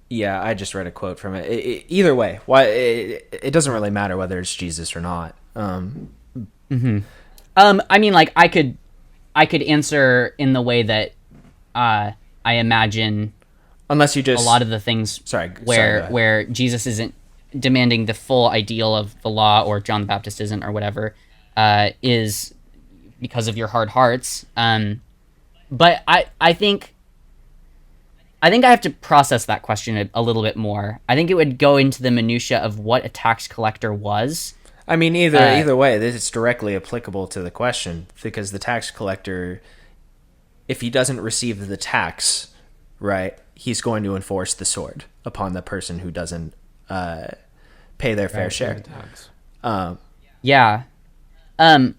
Yeah, I just read a quote from it. Either way, why it doesn't really matter whether it's Jesus or not. I mean, like I could answer in the way that I imagine, unless you just a lot of the things where Jesus isn't demanding the full ideal of the law, or John the Baptist isn't, or whatever, is because of your hard hearts. But I think I have to process that question a little bit more. I think it would go into the minutia of what a tax collector was. I mean, either way, it's directly applicable to the question, because the tax collector, if he doesn't receive the tax, right, he's going to enforce the sword upon the person who doesn't pay their fair share. Yeah. And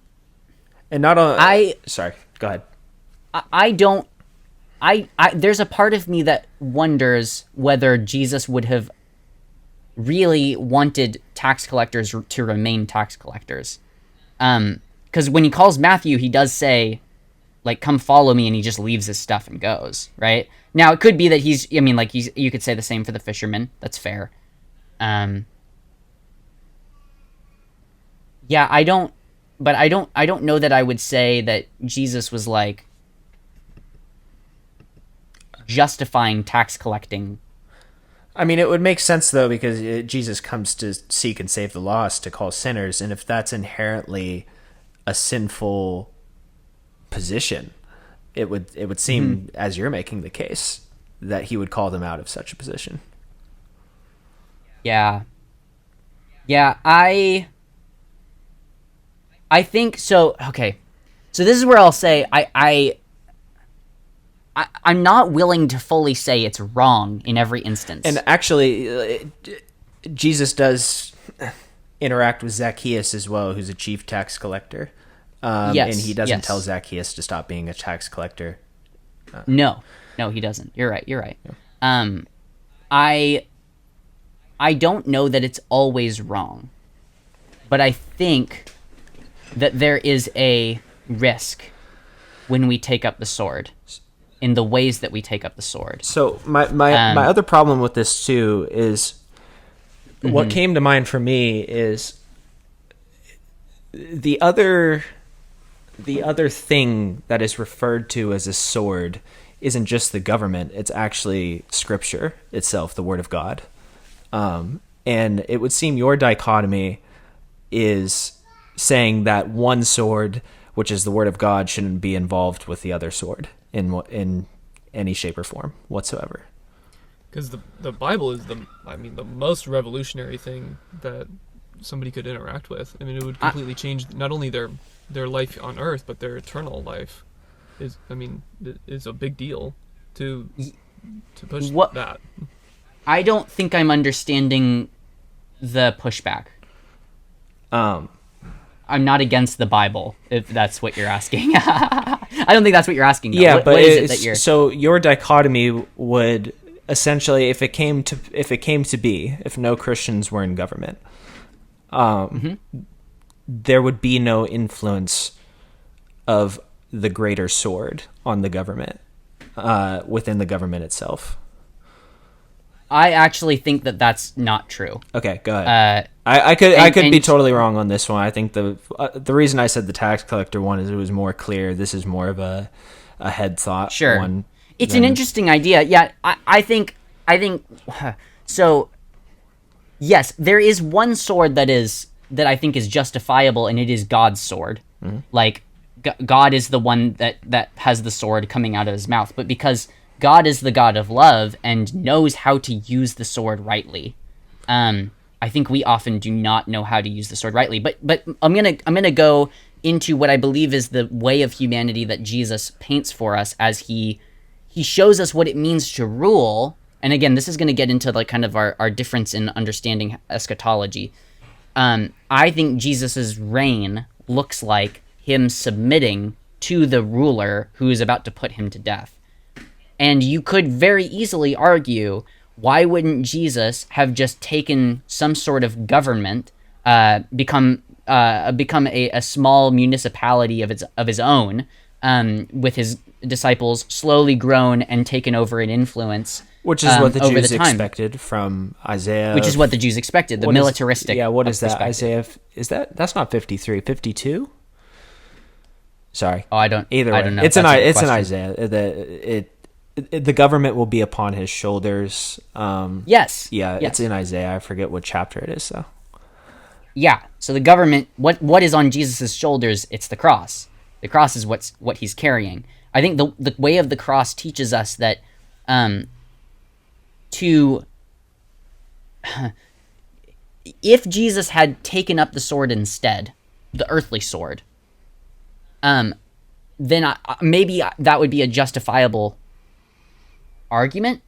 not only... Sorry, go ahead. There's a part of me that wonders whether Jesus would have really wanted tax collectors to remain tax collectors. Because when he calls Matthew, he does say, like, come follow me, and he just leaves his stuff and goes, right? Now, it could be that you could say the same for the fishermen. That's fair. Yeah, I don't know that I would say that Jesus was, like, justifying tax collecting. I mean, it would make sense, though, because Jesus comes to seek and save the lost, to call sinners, and if that's inherently a sinful position, it would seem, as you're making the case, that he would call them out of such a position. Yeah, I think so. Okay, so this is where I'll say I'm not willing to fully say it's wrong in every instance. And actually, Jesus does interact with Zacchaeus as well, who's a chief tax collector. Yes, and he doesn't tell Zacchaeus to stop being a tax collector. No, he doesn't. You're right. Yeah. I don't know that it's always wrong, but I think that there is a risk when we take up the sword. in the ways that we take up the sword. So my other problem with this too is what came to mind for me is the other thing that is referred to as a sword isn't just the government, it's actually scripture itself, the word of God. And it would seem your dichotomy is saying that one sword, which is the word of God, shouldn't be involved with the other sword in any shape or form whatsoever. Because the Bible is the most revolutionary thing that somebody could interact with. I mean, it would completely change not only their life on Earth, but their eternal life. Is a big deal to push that. I don't think I'm understanding the pushback. I'm not against the Bible, if that's what you're asking. I don't think that's what you're asking, though. Yeah, what but is it that you're... So your dichotomy would essentially, if it came to be, if no Christians were in government, there would be no influence of the greater sword on the government, within the government itself. I actually think that that's not true. Okay, go ahead. I could be totally wrong on this one. I think the reason I said the tax collector one is it was more clear. This is more of a head thought. Sure, one. It's an interesting idea. Yeah, I think so. Yes, there is one sword that I think is justifiable, and it is God's sword. Mm-hmm. Like God is the one that has the sword coming out of his mouth, but because God is the God of love and knows how to use the sword rightly. I think we often do not know how to use the sword rightly. But I'm gonna go into what I believe is the way of humanity that Jesus paints for us as he shows us what it means to rule. And again, this is going to get into like kind of our difference in understanding eschatology. I think Jesus's reign looks like him submitting to the ruler who is about to put him to death. And you could very easily argue, why wouldn't Jesus have just taken some sort of government, become a small municipality of his own, with his disciples, slowly grown and taken over in influence, which is what the Jews expected from Isaiah. Which is what the Jews expected, the militaristic. What is that? Isaiah, that's not 53, 52? Sorry. Oh, I don't know. It's an Isaiah. The government will be upon his shoulders. Yes. Yeah, yes. It's in Isaiah. I forget what chapter it is, though. Yeah. So the government, what is on Jesus' shoulders? It's the cross. The cross is what he's carrying. I think the way of the cross teaches us that if Jesus had taken up the sword instead, the earthly sword, then maybe that would be a justifiable argument.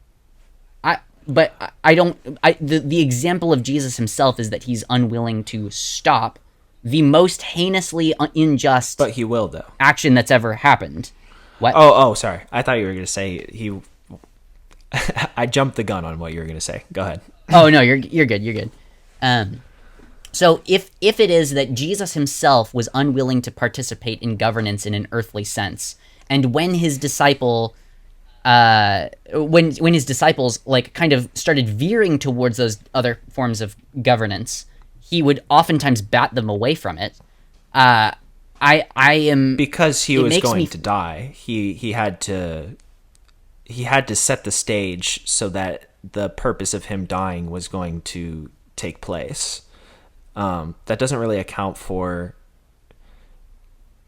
The example of Jesus himself is that he's unwilling to stop the most heinously unjust, but he will, though, action that's ever happened. What? Oh, sorry. I thought you were going to say he. I jumped the gun on what you were going to say. Go ahead. Oh no, you're good. You're good. So if it is that Jesus himself was unwilling to participate in governance in an earthly sense, and when his disciples like kind of started veering towards those other forms of governance, he would oftentimes bat them away from it. Because he was going to die. He had to set the stage so that the purpose of him dying was going to take place. That doesn't really account for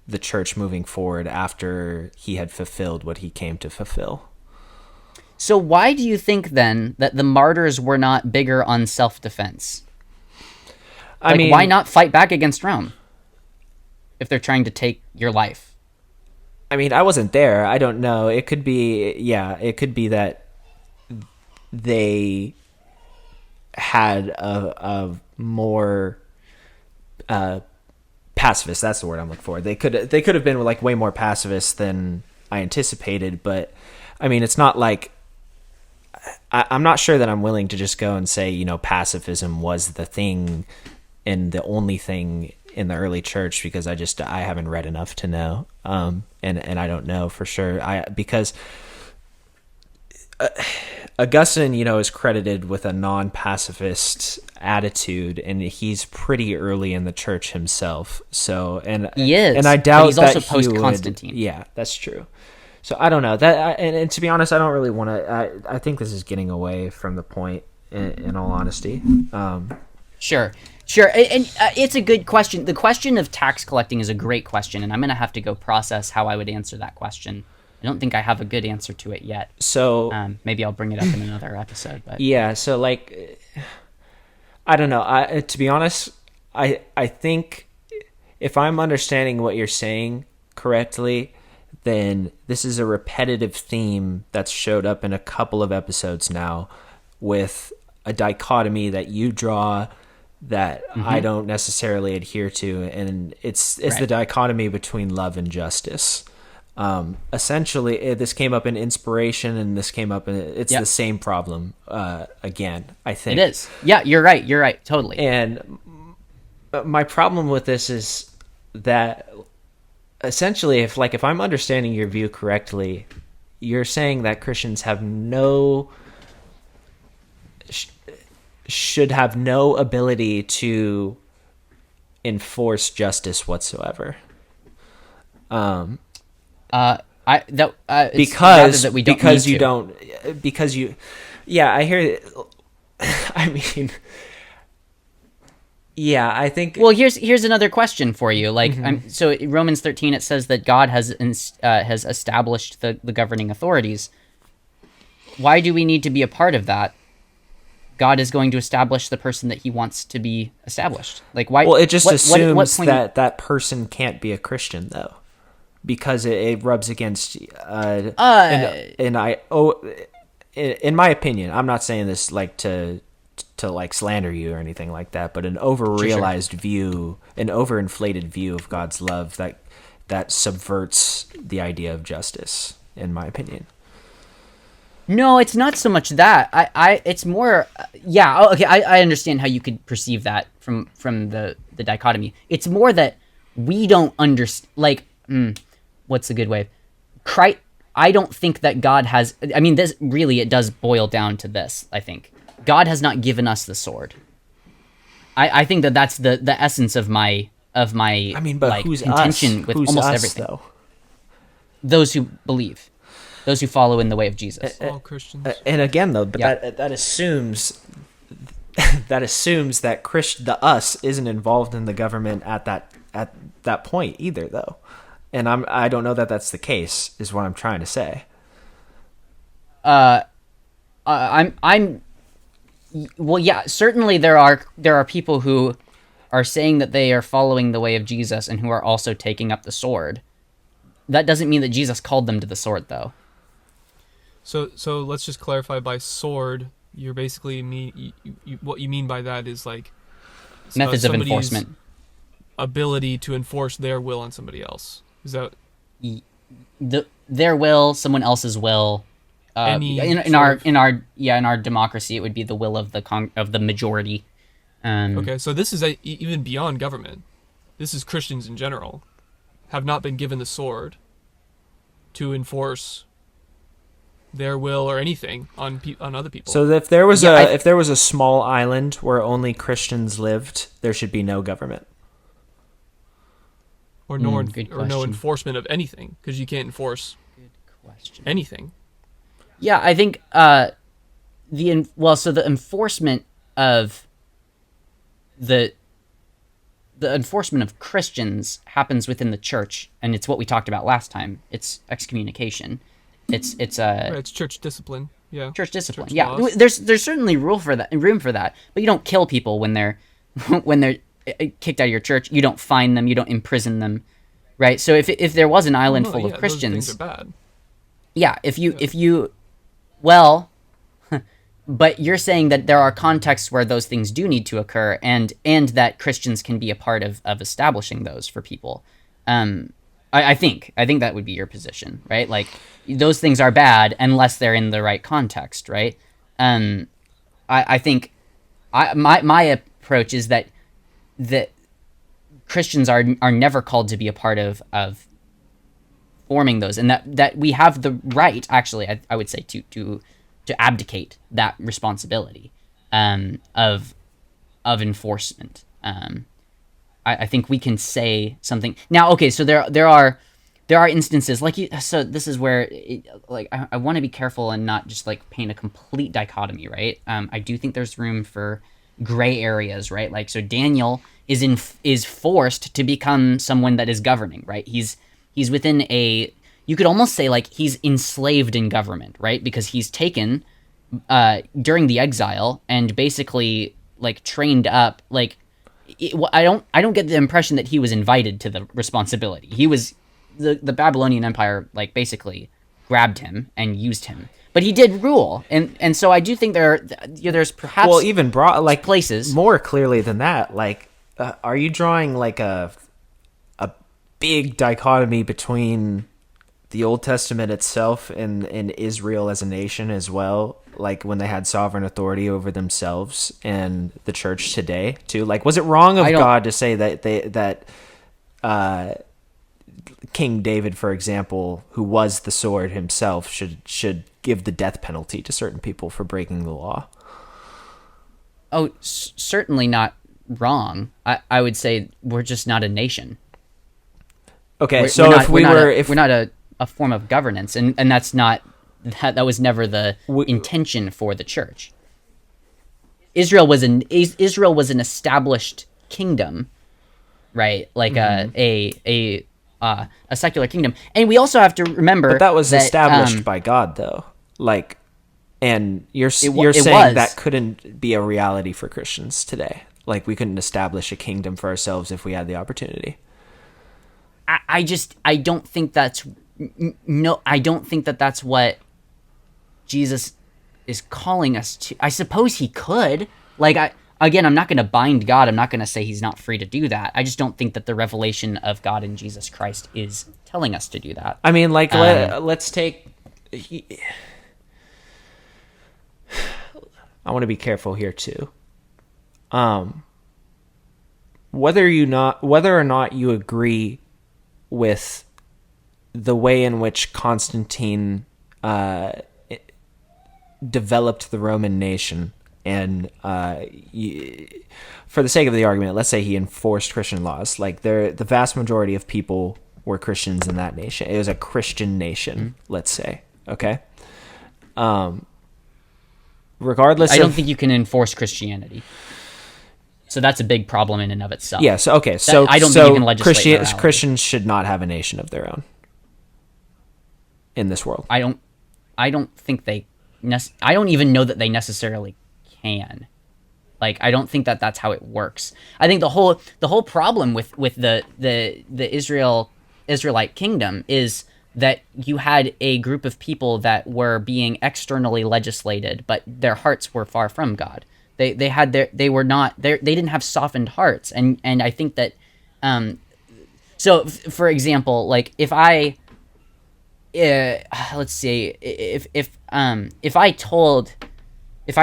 the church moving forward after he had fulfilled what he came to fulfill. So why do you think then that the martyrs were not bigger on self-defense? Why not fight back against Rome if they're trying to take your life? I mean, I wasn't there. I don't know. It could be that they had a more pacifist. That's the word I'm looking for. They could have been like way more pacifist than I anticipated. But I mean, it's not like I'm not sure that I'm willing to just go and say, pacifism was the thing and the only thing in the early church, because I haven't read enough to know. And and I don't know for sure. Because Augustine, is credited with a non-pacifist attitude, and he's pretty early in the church himself. So, and He is, and I but doubt he's that also he post-Constantine. would. Yeah, that's true. So I don't know that, and to be honest, I don't really want to. I think this is getting away from the point. In all honesty, Sure. And it's a good question. The question of tax collecting is a great question, and I'm going to have to go process how I would answer that question. I don't think I have a good answer to it yet. So maybe I'll bring it up in another episode. But yeah, so like, I don't know. To be honest, I think if I'm understanding what you're saying correctly, then this is a repetitive theme that's showed up in a couple of episodes now, with a dichotomy that you draw that I don't necessarily adhere to, and it's Right. the dichotomy between love and justice. Essentially, this came up in Inspiration, and this came up in it's Yep. the same problem again. I think it is. Yeah, you're right. Totally. and my problem with this is that essentially, if I'm understanding your view correctly, you're saying that Christians have should have no ability to enforce justice whatsoever. It's rather Because that we don't because need you to. don't because you yeah, I hear it. I mean, yeah, I think Well, here's another question for you. Like, so in Romans 13, it says that God has established the governing authorities. Why do we need to be a part of that? God is going to establish the person that He wants to be established. Like, why? well, it just assumes what point- that person can't be a Christian though, because it rubs against in my opinion, I'm not saying this like to like slander you or anything like that, but an over-realized view, an overinflated view of God's love that subverts the idea of justice, in my opinion. No, it's not so much that. It's more. Yeah. Okay. I understand how you could perceive that from the dichotomy. It's more that we don't understand. Like, what's a good way? I don't think that God has. I mean, this really it does boil down to this. I think God has not given us the sword. I think that's the essence of my. I mean, but like, who's contention us? with Who's almost us, everything. though? Those who believe, those who follow in the way of Jesus. All Christians. And again, though, but Yeah. that assumes that the us isn't involved in the government at that point either, though. And I don't know that that's the case, is what I'm trying to say. Well, yeah, certainly there are people who are saying that they are following the way of Jesus and who are also taking up the sword. That doesn't mean that Jesus called them to the sword, though. So let's just clarify. By sword, you're basically what you mean by that is like Methods of somebody's enforcement. ability to enforce their will on somebody else. Is that Their will, someone else's will. Any In sort our democracy, it would be the will of the majority. okay? So this is even beyond government. This is Christians in general have not been given the sword to enforce their will or anything on other people. So if there was Yeah, if there was a small island where only Christians lived, there should be no government. or no good or no question. enforcement of anything, because you can't enforce Question. anything. Yeah, I think so the enforcement of the enforcement of Christians happens within the church, and it's what we talked about last time. It's excommunication. It's Right, it's church discipline. Yeah. church discipline. Church Yeah, laws. there's certainly room for that, but you don't kill people when they're when they're kicked out of your church. You don't fine them. You don't imprison them, right? So if there was an island No, full yeah, of Christians, those things are bad. yeah, if you well, but you're saying that there are contexts where those things do need to occur, and that Christians can be a part of establishing those for people. I think that would be your position, right? Like, those things are bad unless they're in the right context, right? I think my approach is that Christians are never called to be a part of forming those, and that we have the right, actually, I would say, to abdicate that responsibility of enforcement. I think we can say something now. Okay, so there are instances like so this is where I want to be careful and not just like paint a complete dichotomy, right? I do think there's room for gray areas, right? Like, so Daniel is forced to become someone that is governing, right? He's within you could almost say like he's enslaved in government, right? Because he's taken during the exile and basically like trained up. Like, I don't get the impression that he was invited to the responsibility. He was the Babylonian Empire like basically grabbed him and used him, but he did rule, and so I do think there's perhaps even broad like places more clearly than that. Like, are you drawing like a big dichotomy between the Old Testament itself and Israel as a nation as well? Like when they had sovereign authority over themselves, and the church today too. Like, was it wrong of God to say that King David, for example, who was the sword himself, should give the death penalty to certain people for breaking the law? Oh, certainly not wrong. I would say we're just not a nation. Okay, we're not a form of governance, and that's not. That was never the intention for the church. Israel was an established kingdom, right? Like a secular kingdom, and we also have to remember. But that was established by God, though. Like, and you're saying that couldn't be a reality for Christians today. Like, we couldn't establish a kingdom for ourselves if we had the opportunity. I don't think that's I don't think that that's what Jesus is calling us to. I suppose he could. Like, I'm not going to bind God. I'm not going to say he's not free to do that. I just don't think that the revelation of God in Jesus Christ is telling us to do that. I mean, like, let's take. I want to be careful here too. Whether or not you agree with the way in which Constantine developed the Roman nation, and for the sake of the argument, let's say he enforced Christian laws. Like, the vast majority of people were Christians in that nation. It was a Christian nation, let's say. Okay. Regardless, I don't think you can enforce Christianity. So that's a big problem in and of itself. Yeah. So okay. So I don't think you can legislate Christians should not have a nation of their own in this world. I don't think they. I don't even know that they necessarily can. Like, I don't think that that's how it works. I think the whole problem with the Israelite kingdom is that you had a group of people that were being externally legislated, but their hearts were far from God. They didn't have softened hearts, and I think that so for example, like, if I let's see, if I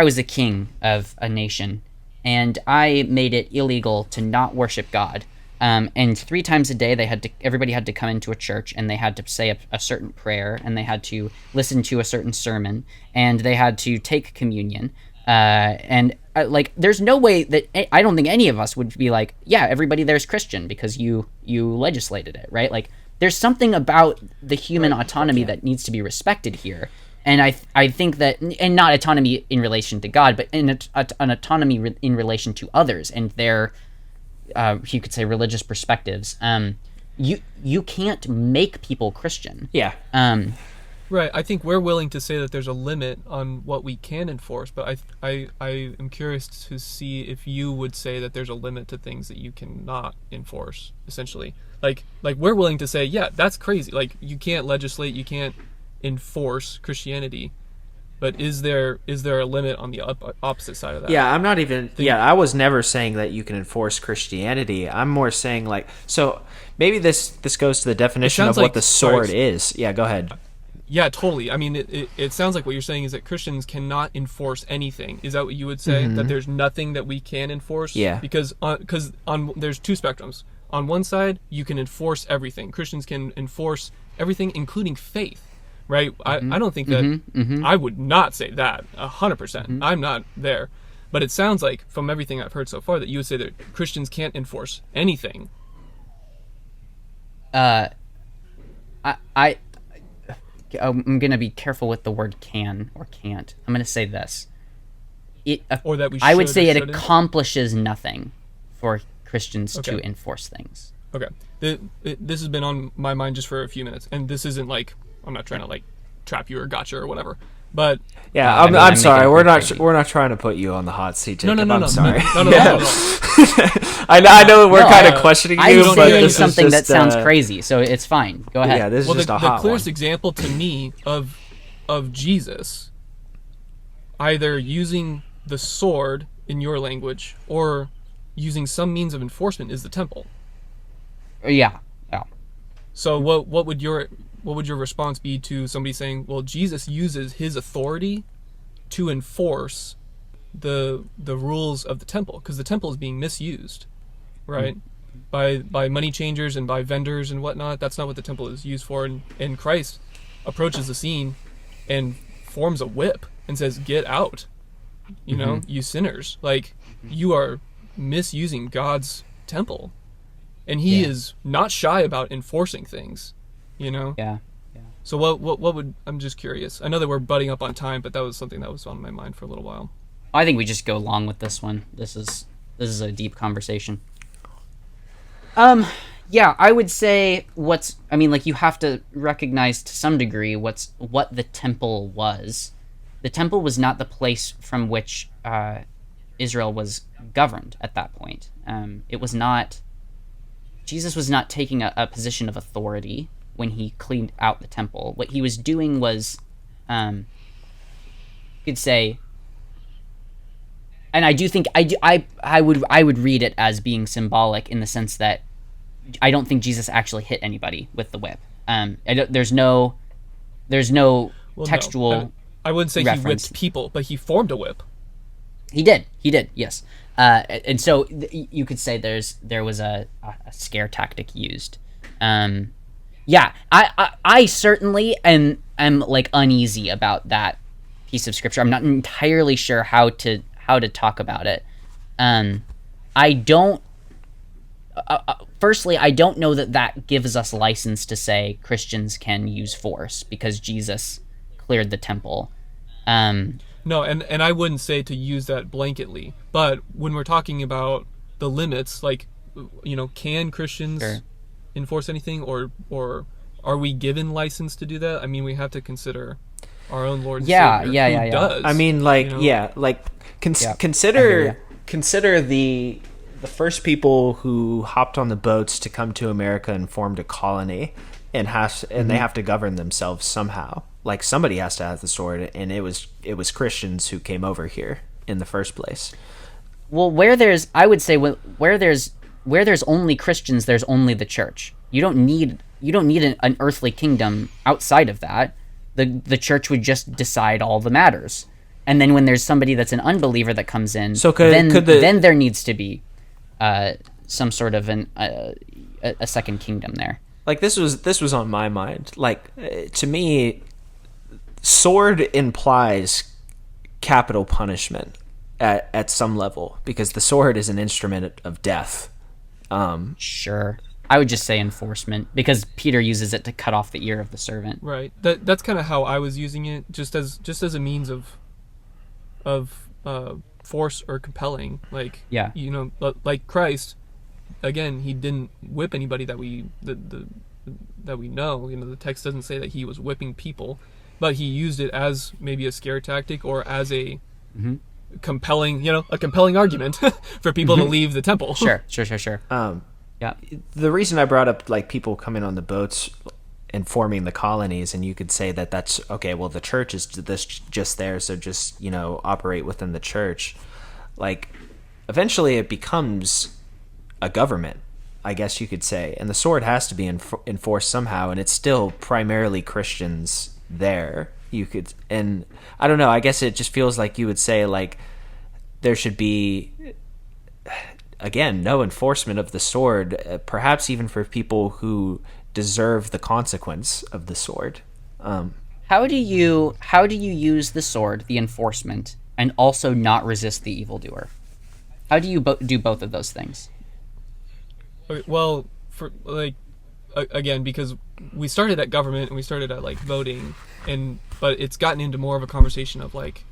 was a king of a nation and I made it illegal to not worship God, and 3 times a day everybody had to come into a church, and they had to say a certain prayer, and they had to listen to a certain sermon, and they had to take communion, and like, there's no way that I don't think any of us would be like, yeah, everybody there's Christian because you legislated it, right? Like, there's something about the human autonomy that needs to be respected here. And I think that, and not autonomy in relation to God, but an autonomy in relation to others and their, you could say, religious perspectives. You can't make people Christian. Yeah. Right. I think we're willing to say that there's a limit on what we can enforce, but I am curious to see if you would say that there's a limit to things that you cannot enforce, essentially. Like we're willing to say, yeah, that's crazy. Like, you can't legislate, you can't enforce Christianity, but is there a limit on the opposite side of that? Yeah, I'm not even. I was never saying that you can enforce Christianity. I'm more saying, like, so maybe this goes to the definition of what the sword is. Yeah, go ahead. Yeah, totally. I mean, it sounds like what you're saying is that Christians cannot enforce anything. Is that what you would say? Mm-hmm. That there's nothing that we can enforce? Yeah. Because there's 2 spectrums. On one side, you can enforce everything. Christians can enforce everything, including faith, right? I don't think that I would not say that 100%. I'm not there, but it sounds like from everything I've heard so far that you would say that Christians can't enforce anything. I'm gonna be careful with the word can or can't. I'm gonna say this. Or that we I would should say or it shouldn't? accomplishes nothing for Christians to Okay. enforce things. Okay. This has been on my mind just for a few minutes, and this isn't like, I'm not trying to like trap you or gotcha or whatever, but Yeah, I mean, I'm I'm sorry. making a We're quick not baby. we're not trying to put you on the hot seat, Jacob. no, I'm sorry. no. I know we're No, kind of I- questioning I'm you, but saying this is something that just, sounds crazy, so it's fine. Go ahead. Yeah, this is Well, just the a hot clearest one. example to me of Jesus either using the sword in your language or using some means of enforcement is the temple. Yeah. So what would your response be to somebody saying, well, Jesus uses his authority to enforce the rules of the temple, because the temple is being misused, right? By money changers and by vendors and whatnot. That's not what the temple is used for. And Christ approaches the scene and forms a whip and says, "Get out, you know, you sinners! Like, you are misusing God's temple." And he Yeah. is not shy about enforcing things, you know. Yeah. So what would, I'm just curious. I know that we're butting up on time, but that was something that was on my mind for a little while. I think we just go along with this one. This is a deep conversation. Yeah, I would say you have to recognize to some degree what the temple was. The temple was not the place from which Israel was governed at that point. It was not. Jesus was not taking a position of authority when he cleaned out the temple. What he was doing was, you could say, and I do think I would read it as being symbolic in the sense that I don't think Jesus actually hit anybody with the whip. There's no Well, textual. no, I wouldn't say reference. he whipped people, but he formed a whip. He did, yes. And so you could say there was a scare tactic used. Yeah, I certainly am like uneasy about that piece of scripture. I'm not entirely sure how to talk about it. I don't. Firstly, I don't know that gives us license to say Christians can use force because Jesus cleared the temple. No, and I wouldn't say to use that blanketly, but when we're talking about the limits, like, you know, can Christians Sure. enforce anything, or are we given license to do that? I mean, we have to consider our own Lord and Yeah, Savior, yeah, who yeah, yeah. does. I mean, like, you know? yeah, like Yeah, I hear consider the first people who hopped on the boats to come to America and formed a colony, and they have to govern themselves somehow. Like, somebody has to have the sword, and it was Christians who came over here in the first place. Well, I would say where there's only Christians, there's only the church. You don't need an earthly kingdom outside of that. The church would just decide all the matters. And then when there's somebody that's an unbeliever that comes in, So then could there needs to be some sort of a second kingdom there. Like, this was on my mind. Like, to me, sword implies capital punishment at some level, because the sword is an instrument of death. Sure. I would just say enforcement, because Peter uses it to cut off the ear of the servant. Right. That's kind of how I was using it, just as a means of force or compelling. Like, Yeah. you know, like Christ, again, he didn't whip anybody that we know. You know, the text doesn't say that he was whipping people, but he used it as maybe a scare tactic or as a compelling argument for people to leave the temple. Sure. Yeah. The reason I brought up, like, people coming on the boats and forming the colonies, and you could say that that's okay. Well, the church is just there, so just, you know, operate within the church. Like, eventually it becomes a government, I guess you could say, and the sword has to be enforced somehow, and it's still primarily Christians there. And I don't know, I guess it just feels like you would say, like, there should be, again, no enforcement of the sword, perhaps even for people who deserve the consequence of the sword. How do you use the sword, the enforcement, and also not resist the evildoer? How do you do both of those things? Okay, well, for like again, because we started at government and we started at like voting, but it's gotten into more of a conversation of like,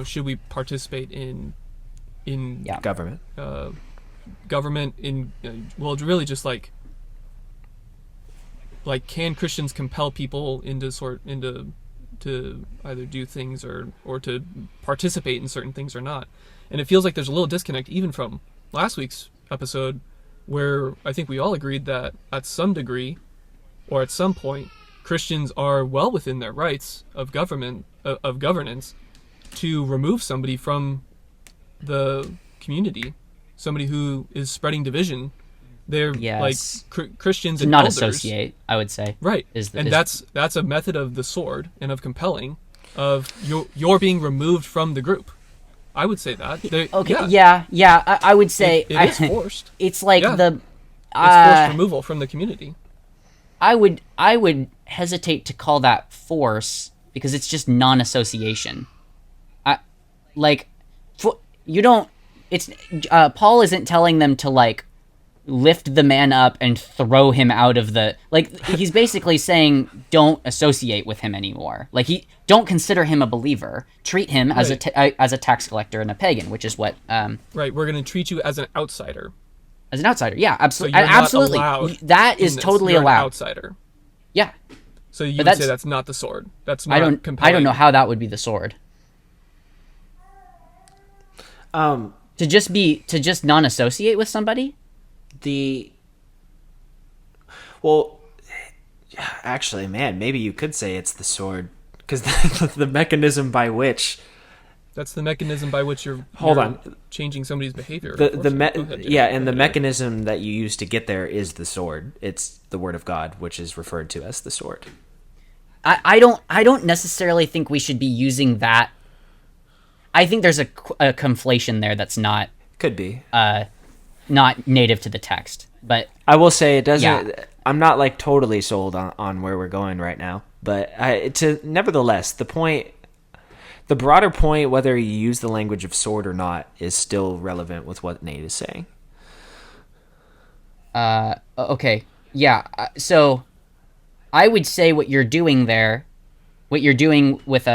should we participate in Government. Government in well, really just like can Christians compel people to either do things or to participate in certain things or not? And it feels like there's a little disconnect even from last week's episode, where I think we all agreed that at some degree or at some point Christians are well within their rights of governance to remove somebody from the community, somebody who is spreading division. They're Yes. like Christians To and not elders. associate, I would say. Right. That's a method of the sword and of compelling, of you're being removed from the group. I would say that. Okay. Yeah. I would say it is forced. It's like Yeah. the. It's forced removal from the community. I would hesitate to call that force, because it's just non-association. You don't. It's Paul isn't telling them to like lift the man up and throw him out of the, like, he's basically saying don't associate with him anymore. Like, don't consider him a believer. Treat him as a tax collector and a pagan, which is what Right, we're going to treat you as an outsider. as an outsider. Yeah, absolutely. So you're not Absolutely. allowed That in is this. totally You're an allowed. outsider. Yeah. So you But would say that's- that's not the sword. That's not I don't compelling. know how that would be the sword. To just non-associate with somebody? Actually, man, maybe you could say it's the sword, because the mechanism by which That's the mechanism by which you're changing somebody's behavior. the unfortunately. Go ahead, Jay. yeah, and the mechanism that you use to get there is the sword. It's the word of God, which is referred to as the sword. I don't necessarily think we should be using that. I think there's a conflation there that's not Could be. not native to the text. But I will say it doesn't. Yeah. I'm not like totally sold on where we're going right now, but nevertheless, the broader point, whether you use the language of sword or not, is still relevant with what Nate is saying. okay, yeah. So I would say what you're doing there, what you're doing with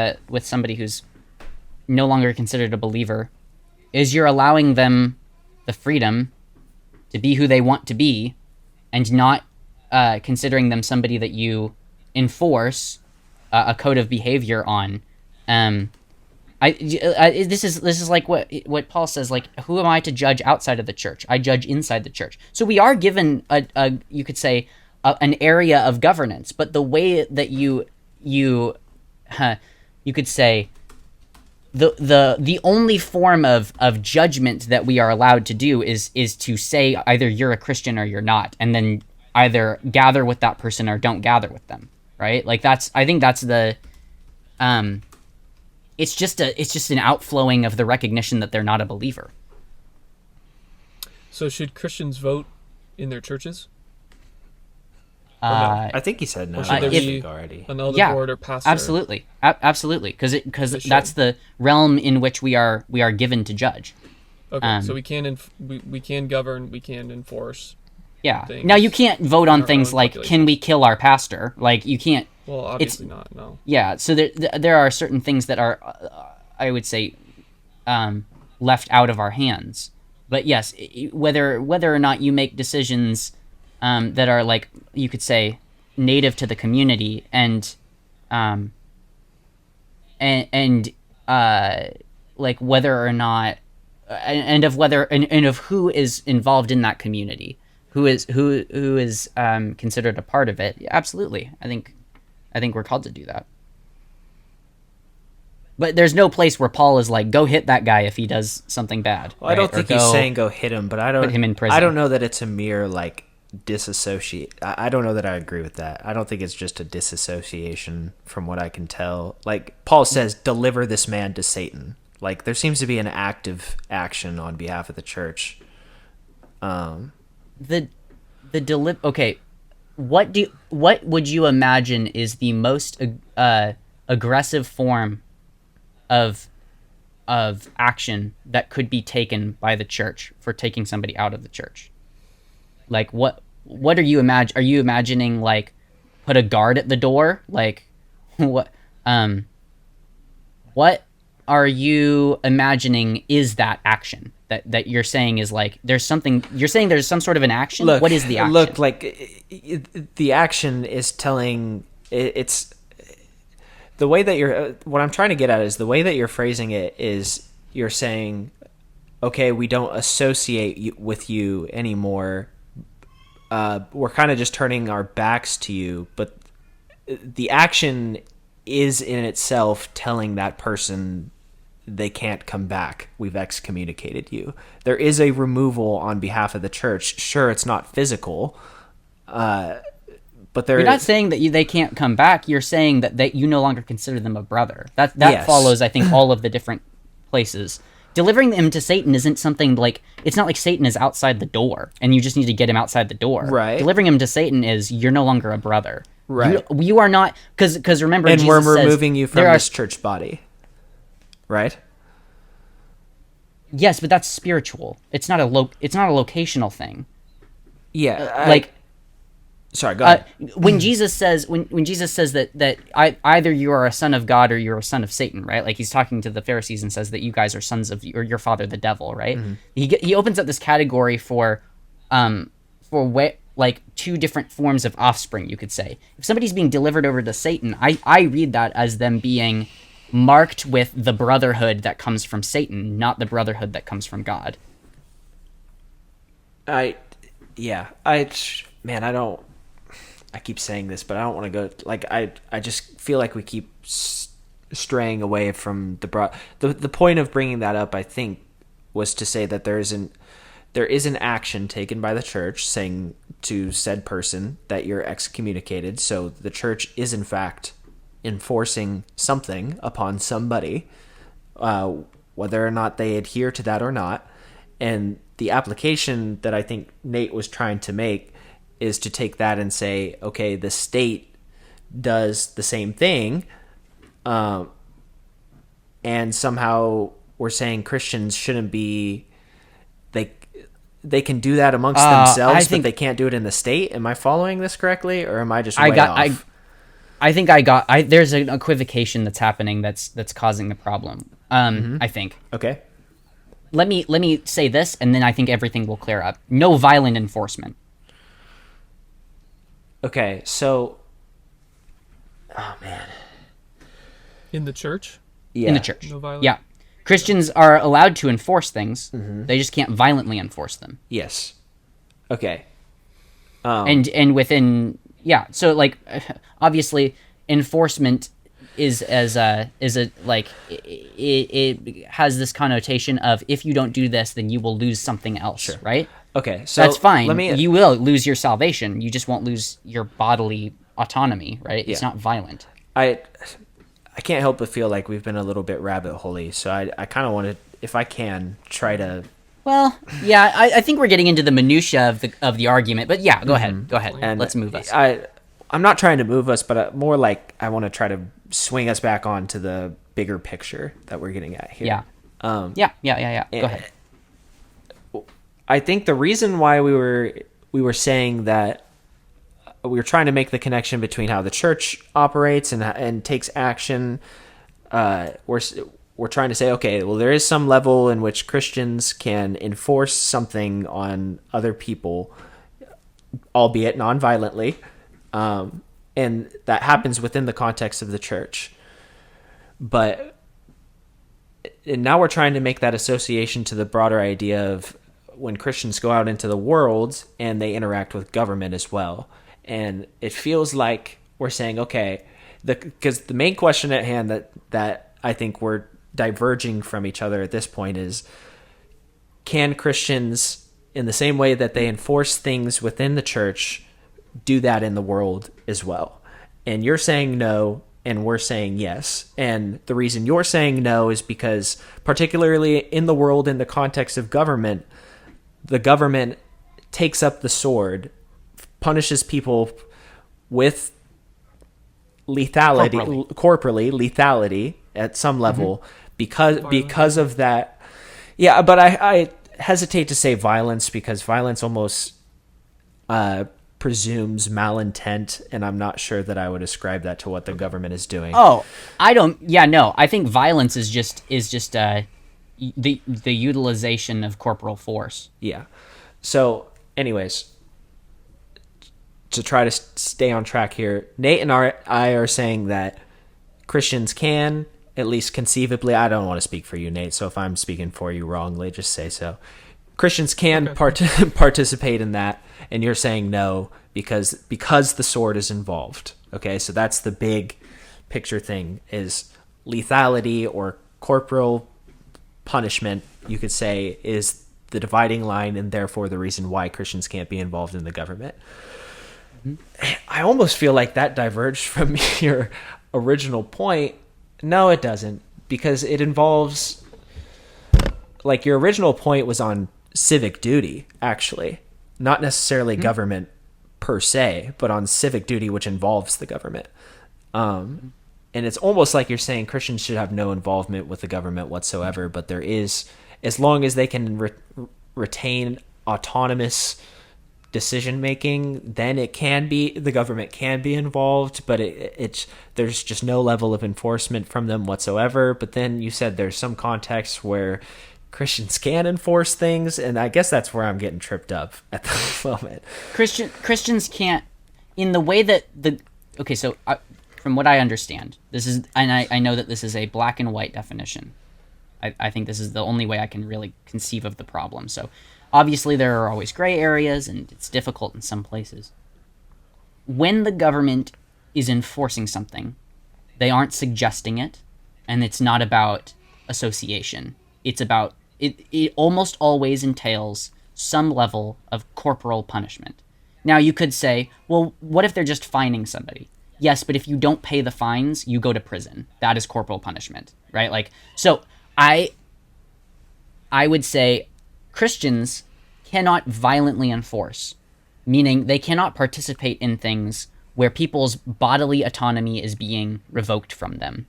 somebody who's no longer considered a believer, is you're allowing them the freedom to be who they want to be, and not considering them somebody that you enforce a code of behavior on. This is like what Paul says, like, who am I to judge outside of the church? I judge inside the church. So we are given a you could say an area of governance, but the way that you could say the only form of judgment that we are allowed to do is to say either you're a Christian or you're not, and then either gather with that person or don't gather with them, right? Like, I think that's the it's just an outflowing of the recognition that they're not a believer. So should Christians vote in their churches? I think he said no. Or should there I be think already. an elder Yeah, board or pastor? absolutely, absolutely, because They should. that's the realm in which we are given to judge. Okay, so we can we can govern, we can enforce. Yeah. Things Now you can't vote on our things own like, population. can we kill our pastor? Like, you can't. Well, obviously not. No. Yeah. So there are certain things that are, I would say, left out of our hands. But yes, whether or not you make decisions that are, like, you could say, native to the community, and like whether or not, and of who is involved in that community, who is considered a part of it. Yeah, absolutely. I think we're called to do that. But there's no place where Paul is like, go hit that guy if he does something bad. Well, I don't right? think Or he's go saying go hit him, but I don't put him in prison. I don't know that it's a mere like disassociate. I don't know that I agree with that. I don't think it's just a disassociation from what I can tell. Like Paul says, deliver this man to Satan. Like there seems to be an active action on behalf of the church. Okay, what would you imagine is the most aggressive form of action that could be taken by the church for taking somebody out of the church? Like what are you imagining, like put a guard at the door? Like what are you imagining is that action that you're saying is like there's something you're saying there's some sort of an action? What is the action? Look, like the action is telling it's the way that you're what I'm trying to get at is the way that you're phrasing it is you're saying, okay, we don't associate with you anymore. We're kind of just turning our backs to you, but the action is in itself telling that person they can't come back. We've excommunicated you. There is a removal on behalf of the church. Sure, it's not physical, but you're not saying that they can't come back. You're saying that you no longer consider them a brother. That Yes. follows, I think, all of the different places. Delivering them to Satan isn't something like, it's not like Satan is outside the door and you just need to get him outside the door. Right. Delivering him to Satan is you're no longer a brother. Right. You are not, because remember, and Jesus we're says removing you from there this church body, right? Yes, but that's spiritual. It's not a locational thing. Yeah, Like, sorry, go ahead. when Jesus says that either you are a son of God or you're a son of Satan, right? Like he's talking to the Pharisees and says that you guys are sons of or your father the devil, right? He opens up this category for like two different forms of offspring, you could say. If somebody's being delivered over to Satan, I read that as them being marked with the brotherhood that comes from Satan, not the brotherhood that comes from God. I keep saying this, but I don't want to go, like, I just feel like we keep straying away from the point of bringing that up, I think, was to say that there is an action taken by the church saying to said person that you're excommunicated. So the church is in fact enforcing something upon somebody, whether or not they adhere to that or not. And the application that I think Nate was trying to make is to take that and say, okay, the state does the same thing, and somehow we're saying Christians shouldn't be, they can do that amongst themselves, but they can't do it in the state. Am I following this correctly, or am I just way off? I think there's an equivocation that's happening that's causing the problem. I think. Okay. Let me say this, and then I think everything will clear up. No violent enforcement. Okay, so, oh man, In the church? yeah, In the church. No violence? Yeah. Christians are allowed to enforce things. They just can't violently enforce them. yes, okay, And within, yeah, so like obviously enforcement is like it has this connotation of if you don't do this then you will lose something else, right? okay. So That's fine. Let me. You will lose your salvation. You just won't lose your bodily autonomy, right? It's Yeah. not violent. I can't help but feel like we've been a little bit rabbit holey. So I kind of want to, if I can, try to. Well, yeah, I think we're getting into the minutia of the argument, but yeah, go ahead, And let's move us. I'm not trying to move us, but more like I want to try to swing us back onto the bigger picture that we're getting at here. Yeah. Yeah. Go ahead. I think the reason why we were saying that we were trying to make the connection between how the church operates and takes action. We're trying to say, okay, well, there is some level in which Christians can enforce something on other people, albeit non-violently, and that happens within the context of the church. But and now we're trying to make that association to the broader idea of when Christians go out into the world and they interact with government as well. And it feels like we're saying, okay, because the main question at hand that I think we're diverging from each other at this point is, can Christians, in the same way that they enforce things within the church, do that in the world as well? And you're saying no, and we're saying yes. And the reason you're saying no is because, particularly in the world, in the context of government, the government takes up the sword, punishes people with lethality, corporally lethality at some level, because of that. Yeah, but I hesitate to say violence, because violence almost presumes malintent, and I'm not sure that I would ascribe that to what the government is doing. Oh, I don't. Yeah, no. I think violence is just the utilization of corporal force. Yeah. So, anyways, to try to stay on track here, Nate and I are saying that Christians can, at least conceivably, I don't want to speak for you, Nate, so if I'm speaking for you wrongly, just say so. Christians can participate in that, and you're saying no because the sword is involved. Okay, so that's the big picture thing, is lethality or corporal punishment, you could say, is the dividing line, and therefore the reason why Christians can't be involved in the government. I almost feel like that diverged from your original point. No, it doesn't, because it involves, like, your original point was on civic duty, actually, not necessarily government per se, but on civic duty, which involves the government. And it's almost like you're saying Christians should have no involvement with the government whatsoever, but there is, as long as they can retain autonomous decision making, then the government can be involved, but it's there's just no level of enforcement from them whatsoever. But then you said there's some contexts where Christians can enforce things, and I guess that's where I'm getting tripped up at the moment. Christians can't, in the way that from what I understand, this is, and I know that this is a black and white definition. I think this is the only way I can really conceive of the problem. So obviously there are always gray areas, and it's difficult in some places. When the government is enforcing something, they aren't suggesting it, and it's not about association. It's about, it almost always entails some level of corporal punishment. Now you could say, well, what if they're just fining somebody? Yes, but if you don't pay the fines, you go to prison. That is corporal punishment, right? Like, so I would say Christians cannot violently enforce, meaning they cannot participate in things where people's bodily autonomy is being revoked from them.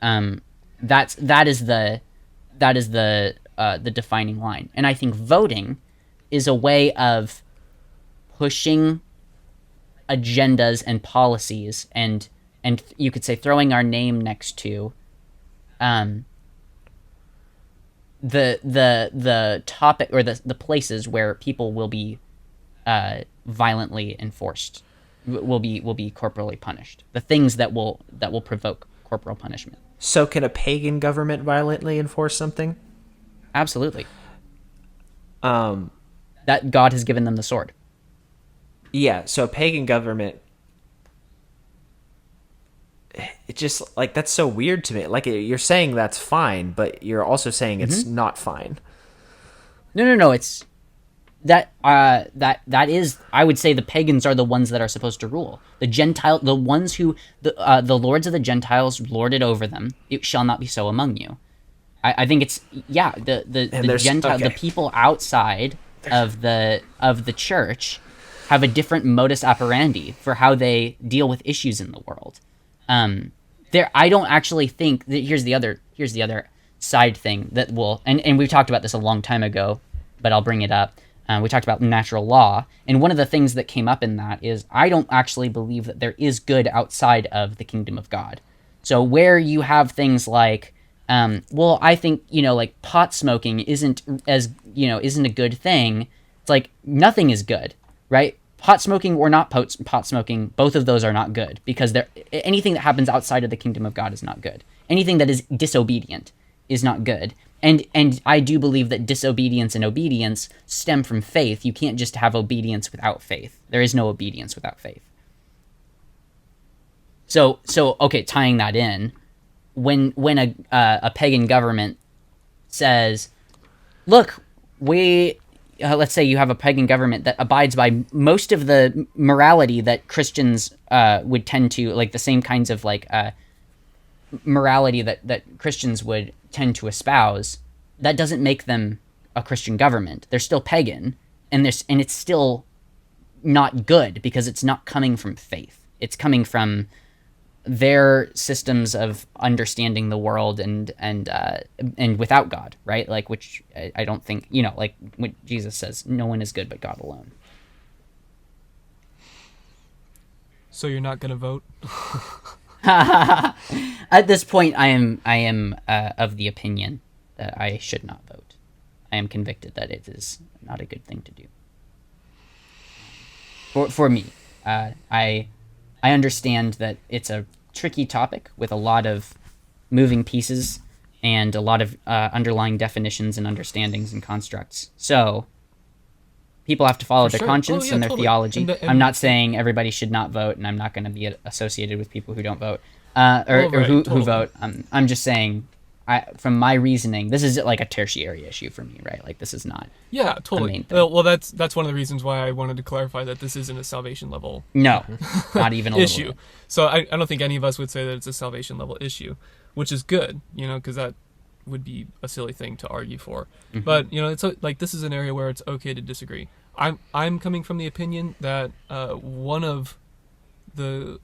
That is the defining line. And I think voting is a way of pushing agendas and policies, and you could say throwing our name next to the topic, or the places where people will be violently enforced, will be corporally punished. The things that will provoke corporal punishment. So can a pagan government violently enforce something? Absolutely. That God has given them the sword. Yeah, so a pagan government, it just, like, that's so weird to me. Like, you're saying that's fine, but you're also saying it's not fine. No, it's that is, I would say the pagans are the ones that are supposed to rule. The ones who the lords of the Gentiles lorded over them. It shall not be so among you. I think it's, yeah, the Gentile, the people outside of the church have a different modus operandi for how they deal with issues in the world. I don't actually think that here's the other side thing that will, and we've talked about this a long time ago, but I'll bring it up. We talked about natural law, and one of the things that came up in that is I don't actually believe that there is good outside of the kingdom of God. So where you have things like, I think, like pot smoking isn't a good thing. It's like nothing is good, right? Pot smoking or not pot smoking, both of those are not good, because anything that happens outside of the kingdom of God is not good. Anything that is disobedient is not good. And I do believe that disobedience and obedience stem from faith. You can't just have obedience without faith. There is no obedience without faith. So okay, tying that in, when a pagan government says, look, let's say you have a pagan government that abides by most of the morality that Christians would tend to, like the same kinds of morality that Christians would tend to espouse, that doesn't make them a Christian government. They're still pagan, and it's still not good because it's not coming from faith. it's coming from their systems of understanding the world and without God, right? Like, which I don't think, like when Jesus says, no one is good but God alone. So you're not gonna vote? At this point, I am of the opinion that I should not vote. I am convicted that it is not a good thing to do. For me, I understand that it's a tricky topic with a lot of moving pieces and a lot of underlying definitions and understandings and constructs. So people have to follow their conscience and their theology. I'm not saying everybody should not vote, and I'm not going to be associated with people who don't vote who vote. I'm just saying, from my reasoning, this is like a tertiary issue for me, right? Like, this is not. Yeah, totally. Well, that's one of the reasons why I wanted to clarify that this isn't a salvation level. No, not even a issue. Little So I don't think any of us would say that it's a salvation level issue, which is good, because that would be a silly thing to argue for. Mm-hmm. But it's like, this is an area where it's okay to disagree. I'm coming from the opinion that one of the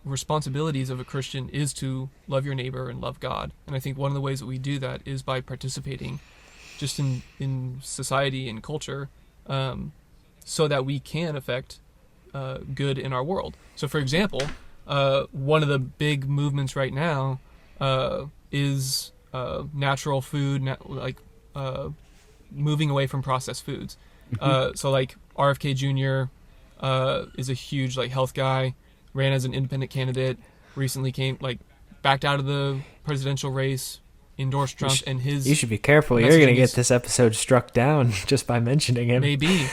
responsibilities of a Christian is to love your neighbor and love God. And I think one of the ways that we do that is by participating just in society and culture, so that we can affect good in our world. So for example, one of the big movements right now is natural food, moving away from processed foods. So like RFK Jr. Is a huge health guy, ran as an independent candidate, recently backed out of the presidential race, endorsed Trump and his. You should be careful. You're going to get this episode struck down just by mentioning him. Maybe.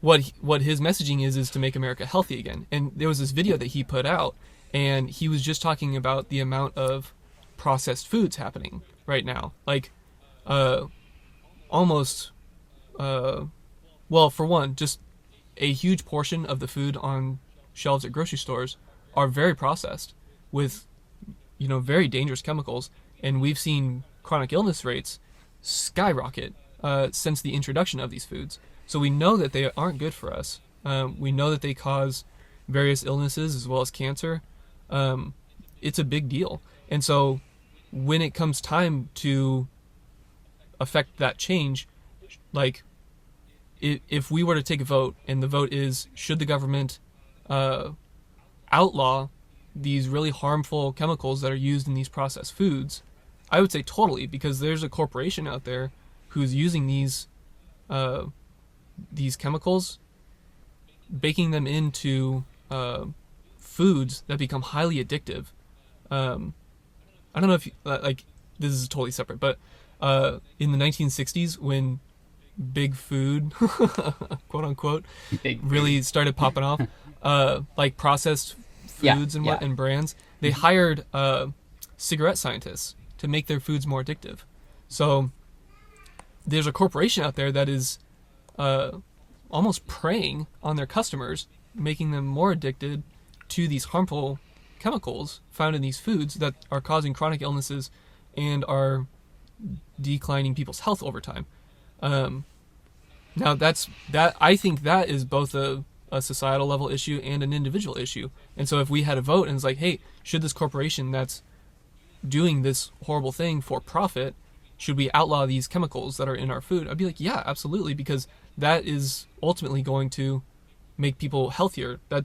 What his messaging is to make America healthy again. And there was this video that he put out, and he was just talking about the amount of processed foods happening right now. Almost, well, for one, just a huge portion of the food on shelves at grocery stores are very processed with, very dangerous chemicals. And we've seen chronic illness rates skyrocket since the introduction of these foods. So we know that they aren't good for us. We know that they cause various illnesses as well as cancer. It's a big deal. And so when it comes time to affect that change, if we were to take a vote and the vote is, should the government outlaw these really harmful chemicals that are used in these processed foods, I would say totally, because there's a corporation out there who's using these chemicals, baking them into foods that become highly addictive. I don't know if this is totally separate, but in the 1960s, when big food, quote unquote, really started popping off, processed foods and brands, they hired cigarette scientists to make their foods more addictive. So there's a corporation out there that is almost preying on their customers, making them more addicted to these harmful chemicals found in these foods that are causing chronic illnesses and are declining people's health over time. Now I think that is both a societal level issue and an individual issue. And so if we had a vote and it's like, hey, should this corporation that's doing this horrible thing for profit, should we outlaw these chemicals that are in our food? I'd be like, yeah, absolutely, because that is ultimately going to make people healthier. That,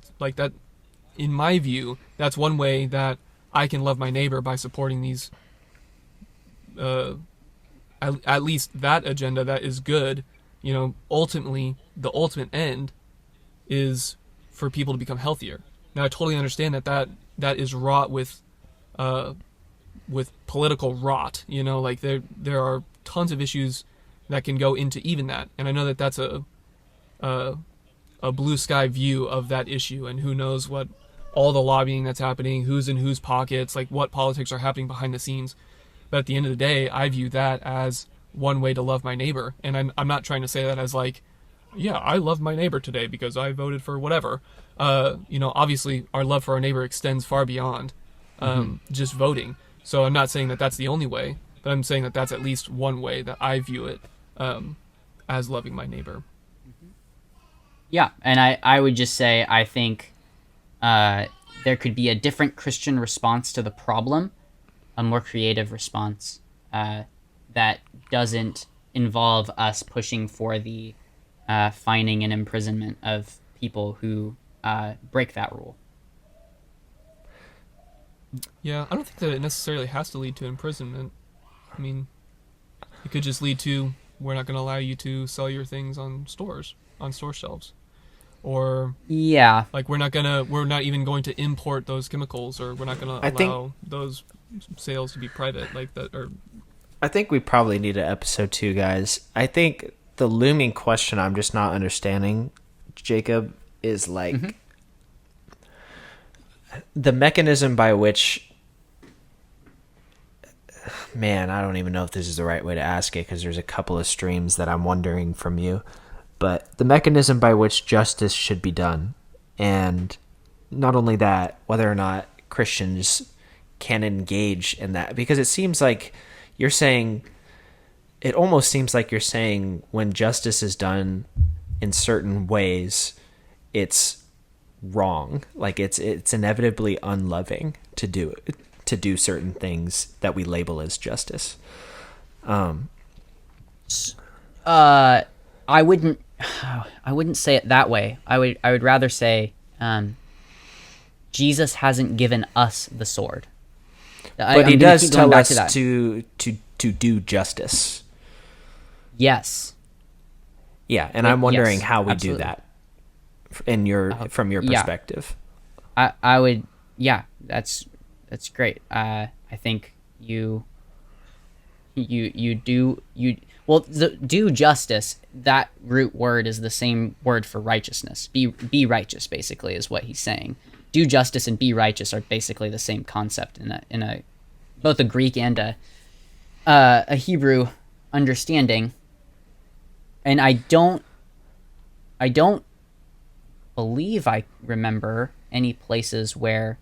in my view, that's one way that I can love my neighbor, by supporting these, at least that agenda that is good. Ultimately, the ultimate end is for people to become healthier. Now, I totally understand that is wrought with political rot. There are tons of issues that can go into even that, and I know that that's a blue sky view of that issue, and who knows what all the lobbying that's happening, who's in whose pockets, what politics are happening behind the scenes. But at the end of the day, I view that as one way to love my neighbor. And I'm not trying to say that as yeah, I love my neighbor today because I voted for whatever. Obviously our love for our neighbor extends far beyond just voting. So I'm not saying that that's the only way, but I'm saying that that's at least one way that I view it as loving my neighbor. Yeah, and I would just say, I think there could be a different Christian response to the problem, a more creative response that doesn't involve us pushing for the fining and imprisonment of people who break that rule. Yeah, I don't think that it necessarily has to lead to imprisonment. I mean, it could just lead to, we're not going to allow you to sell your things on store shelves. Or Yeah. like we're not even going to import those chemicals, or we're not going to allow those sales to be private like that. Or I think we probably need an episode 2, guys. I think the looming question I'm just not understanding, Jacob, is like the mechanism by which, man, I don't even know if this is the right way to ask it, because there's a couple of streams that I'm wondering from you, but the mechanism by which justice should be done, and not only that, whether or not Christians can engage in that, because it seems like you're saying, it almost seems like you're saying when justice is done in certain ways, it's wrong. Like it's inevitably unloving to do certain things that we label as justice. I wouldn't say it that way. I would rather say Jesus hasn't given us the sword. But he does tell us to do justice. Yes. Yeah, and I'm wondering how we absolutely. do that from your perspective. I would, yeah, that's great. I think do justice. That root word is the same word for righteousness. Be righteous, basically, is what he's saying. Do justice and be righteous are basically the same concept in a both a Greek and a Hebrew understanding. And I don't believe I remember any places where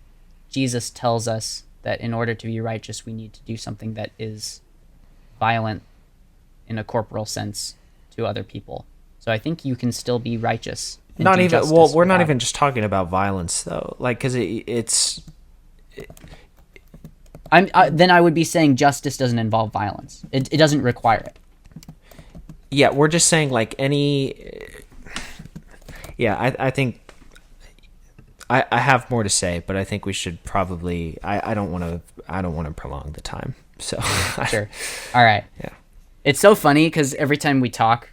Jesus tells us that in order to be righteous, we need to do something that is violent in a corporal sense to other people. So I think you can still be righteous. Not even, well, we're not even just talking about violence, though. Like, because then I would be saying justice doesn't involve violence. It doesn't require it. Yeah, we're just saying like any. Yeah, I think I have more to say, but I think we should probably. I don't want to prolong the time. So sure. All right. Yeah. It's so funny because every time we talk,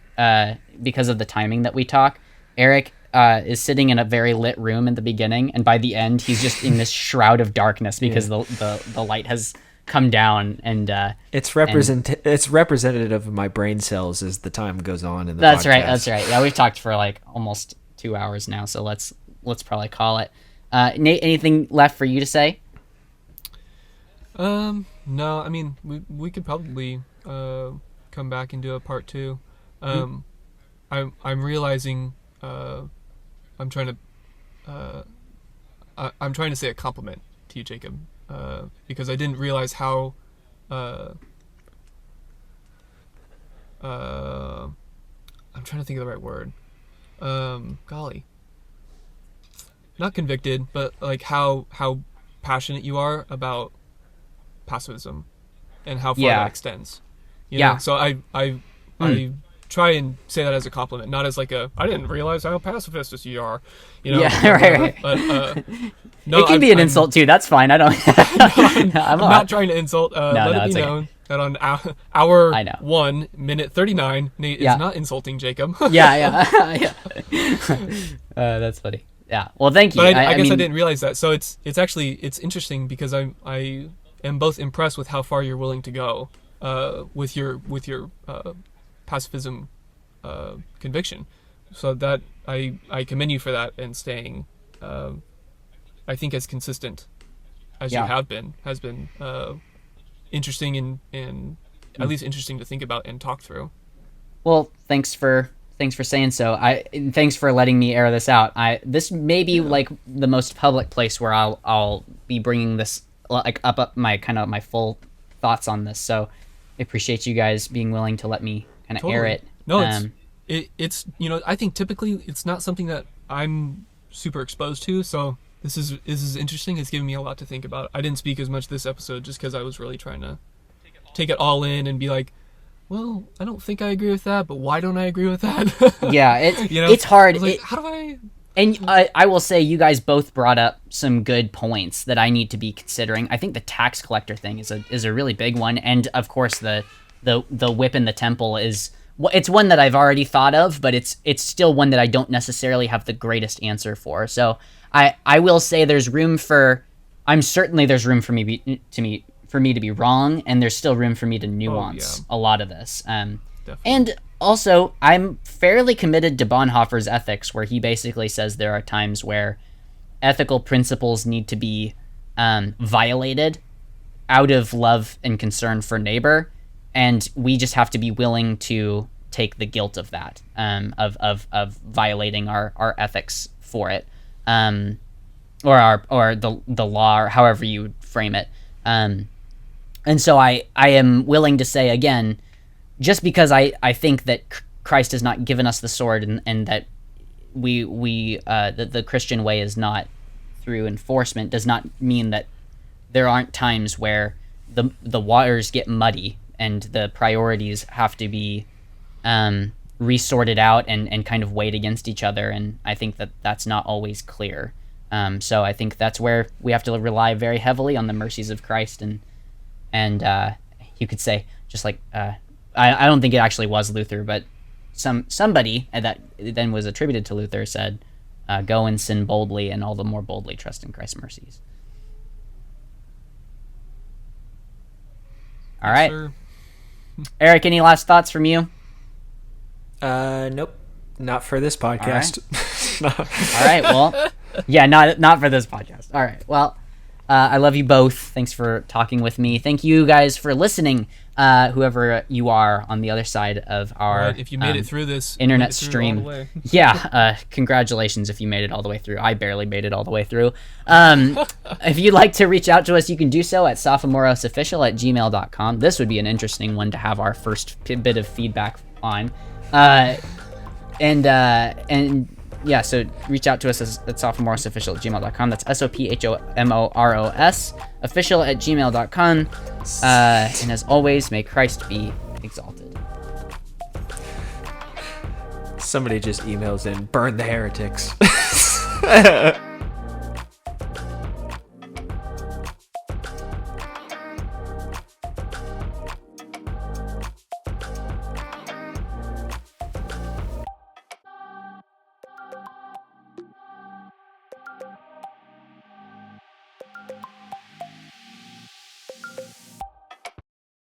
because of the timing that we talk, Eric is sitting in a very lit room in the beginning, and by the end, he's just in this shroud of darkness because the light has come down, and it's representative of my brain cells as the time goes on in the That's podcast. That's right. Yeah, we've talked for like almost 2 hours now, so let's probably call it. Nate, anything left for you to say? No, I mean we could probably come back and do a part 2. I'm realizing I'm trying to say a compliment to you, Jacob, because I didn't realize how I'm trying to think of the right word. Golly, not convicted, but like how passionate you are about pacifism and how far that extends. You know? So I try and say that as a compliment, not as like I didn't realize how pacifist you are. You know? Yeah, right. But, no, it can be an insult too. That's fine. I don't. I'm not trying to insult. Let it be known that on hour 1 minute 39, Nate is not insulting Jacob. yeah. That's funny. Yeah. Well, thank you. But I guess I didn't realize that. So it's interesting because I am both impressed with how far you're willing to go with your pacifism conviction. So that I commend you for that, and staying I think as consistent as you have been has been interesting and at least interesting to think about and talk through. Well, thanks for saying so. Thanks for letting me air this out. This may be like the most public place where I'll be bringing this like up my my full thoughts on this. So I appreciate you guys being willing to let me kind of air it. No, it's I think typically it's not something that I'm super exposed to. So This is interesting. It's given me a lot to think about. I didn't speak as much this episode just because I was really trying to take it all in and be like, well, I don't think I agree with that, but why don't I agree with that? Yeah, it's hard. I was like, how do I? And I will say you guys both brought up some good points that I need to be considering. I think the tax collector thing is a really big one, and of course the whip in the temple is. It's one that I've already thought of, but it's still one that I don't necessarily have the greatest answer for. So I will say there's room for. There's room for me to be wrong, and there's still room for me to nuance a lot of this. And also, I'm fairly committed to Bonhoeffer's ethics, where he basically says there are times where ethical principles need to be violated out of love and concern for neighbor, and we just have to be willing to take the guilt of that, of violating our ethics for it, or the law, or however you frame it. And so I am willing to say again, just because I think that Christ has not given us the sword, and that the Christian way is not through enforcement, does not mean that there aren't times where the waters get muddy and the priorities have to be resorted out and kind of weighed against each other. And I think that that's not always clear. So I think that's where we have to rely very heavily on the mercies of Christ. And you could say, just like, I don't think it actually was Luther, but somebody that then was attributed to Luther said, go and sin boldly, and all the more boldly trust in Christ's mercies. All right. Sir. Eric, any last thoughts from you? Nope. Not for this podcast. All right. Well, yeah, not for this podcast. All right. Well, I love you both. Thanks for talking with me. Thank you guys for listening, whoever you are on the other side of our Right, if you made it through this internet through stream. all the way. Yeah, congratulations if you made it all the way through. I barely made it all the way through. If you'd like to reach out to us, you can do so at sophomorosofficial@gmail.com. This would be an interesting one to have our first bit of feedback on. And yeah, so reach out to us at sophomorosofficial@gmail.com. That's SOPHOMOROS official@gmail.com. And as always, may Christ be exalted. Somebody just emails in, burn the heretics.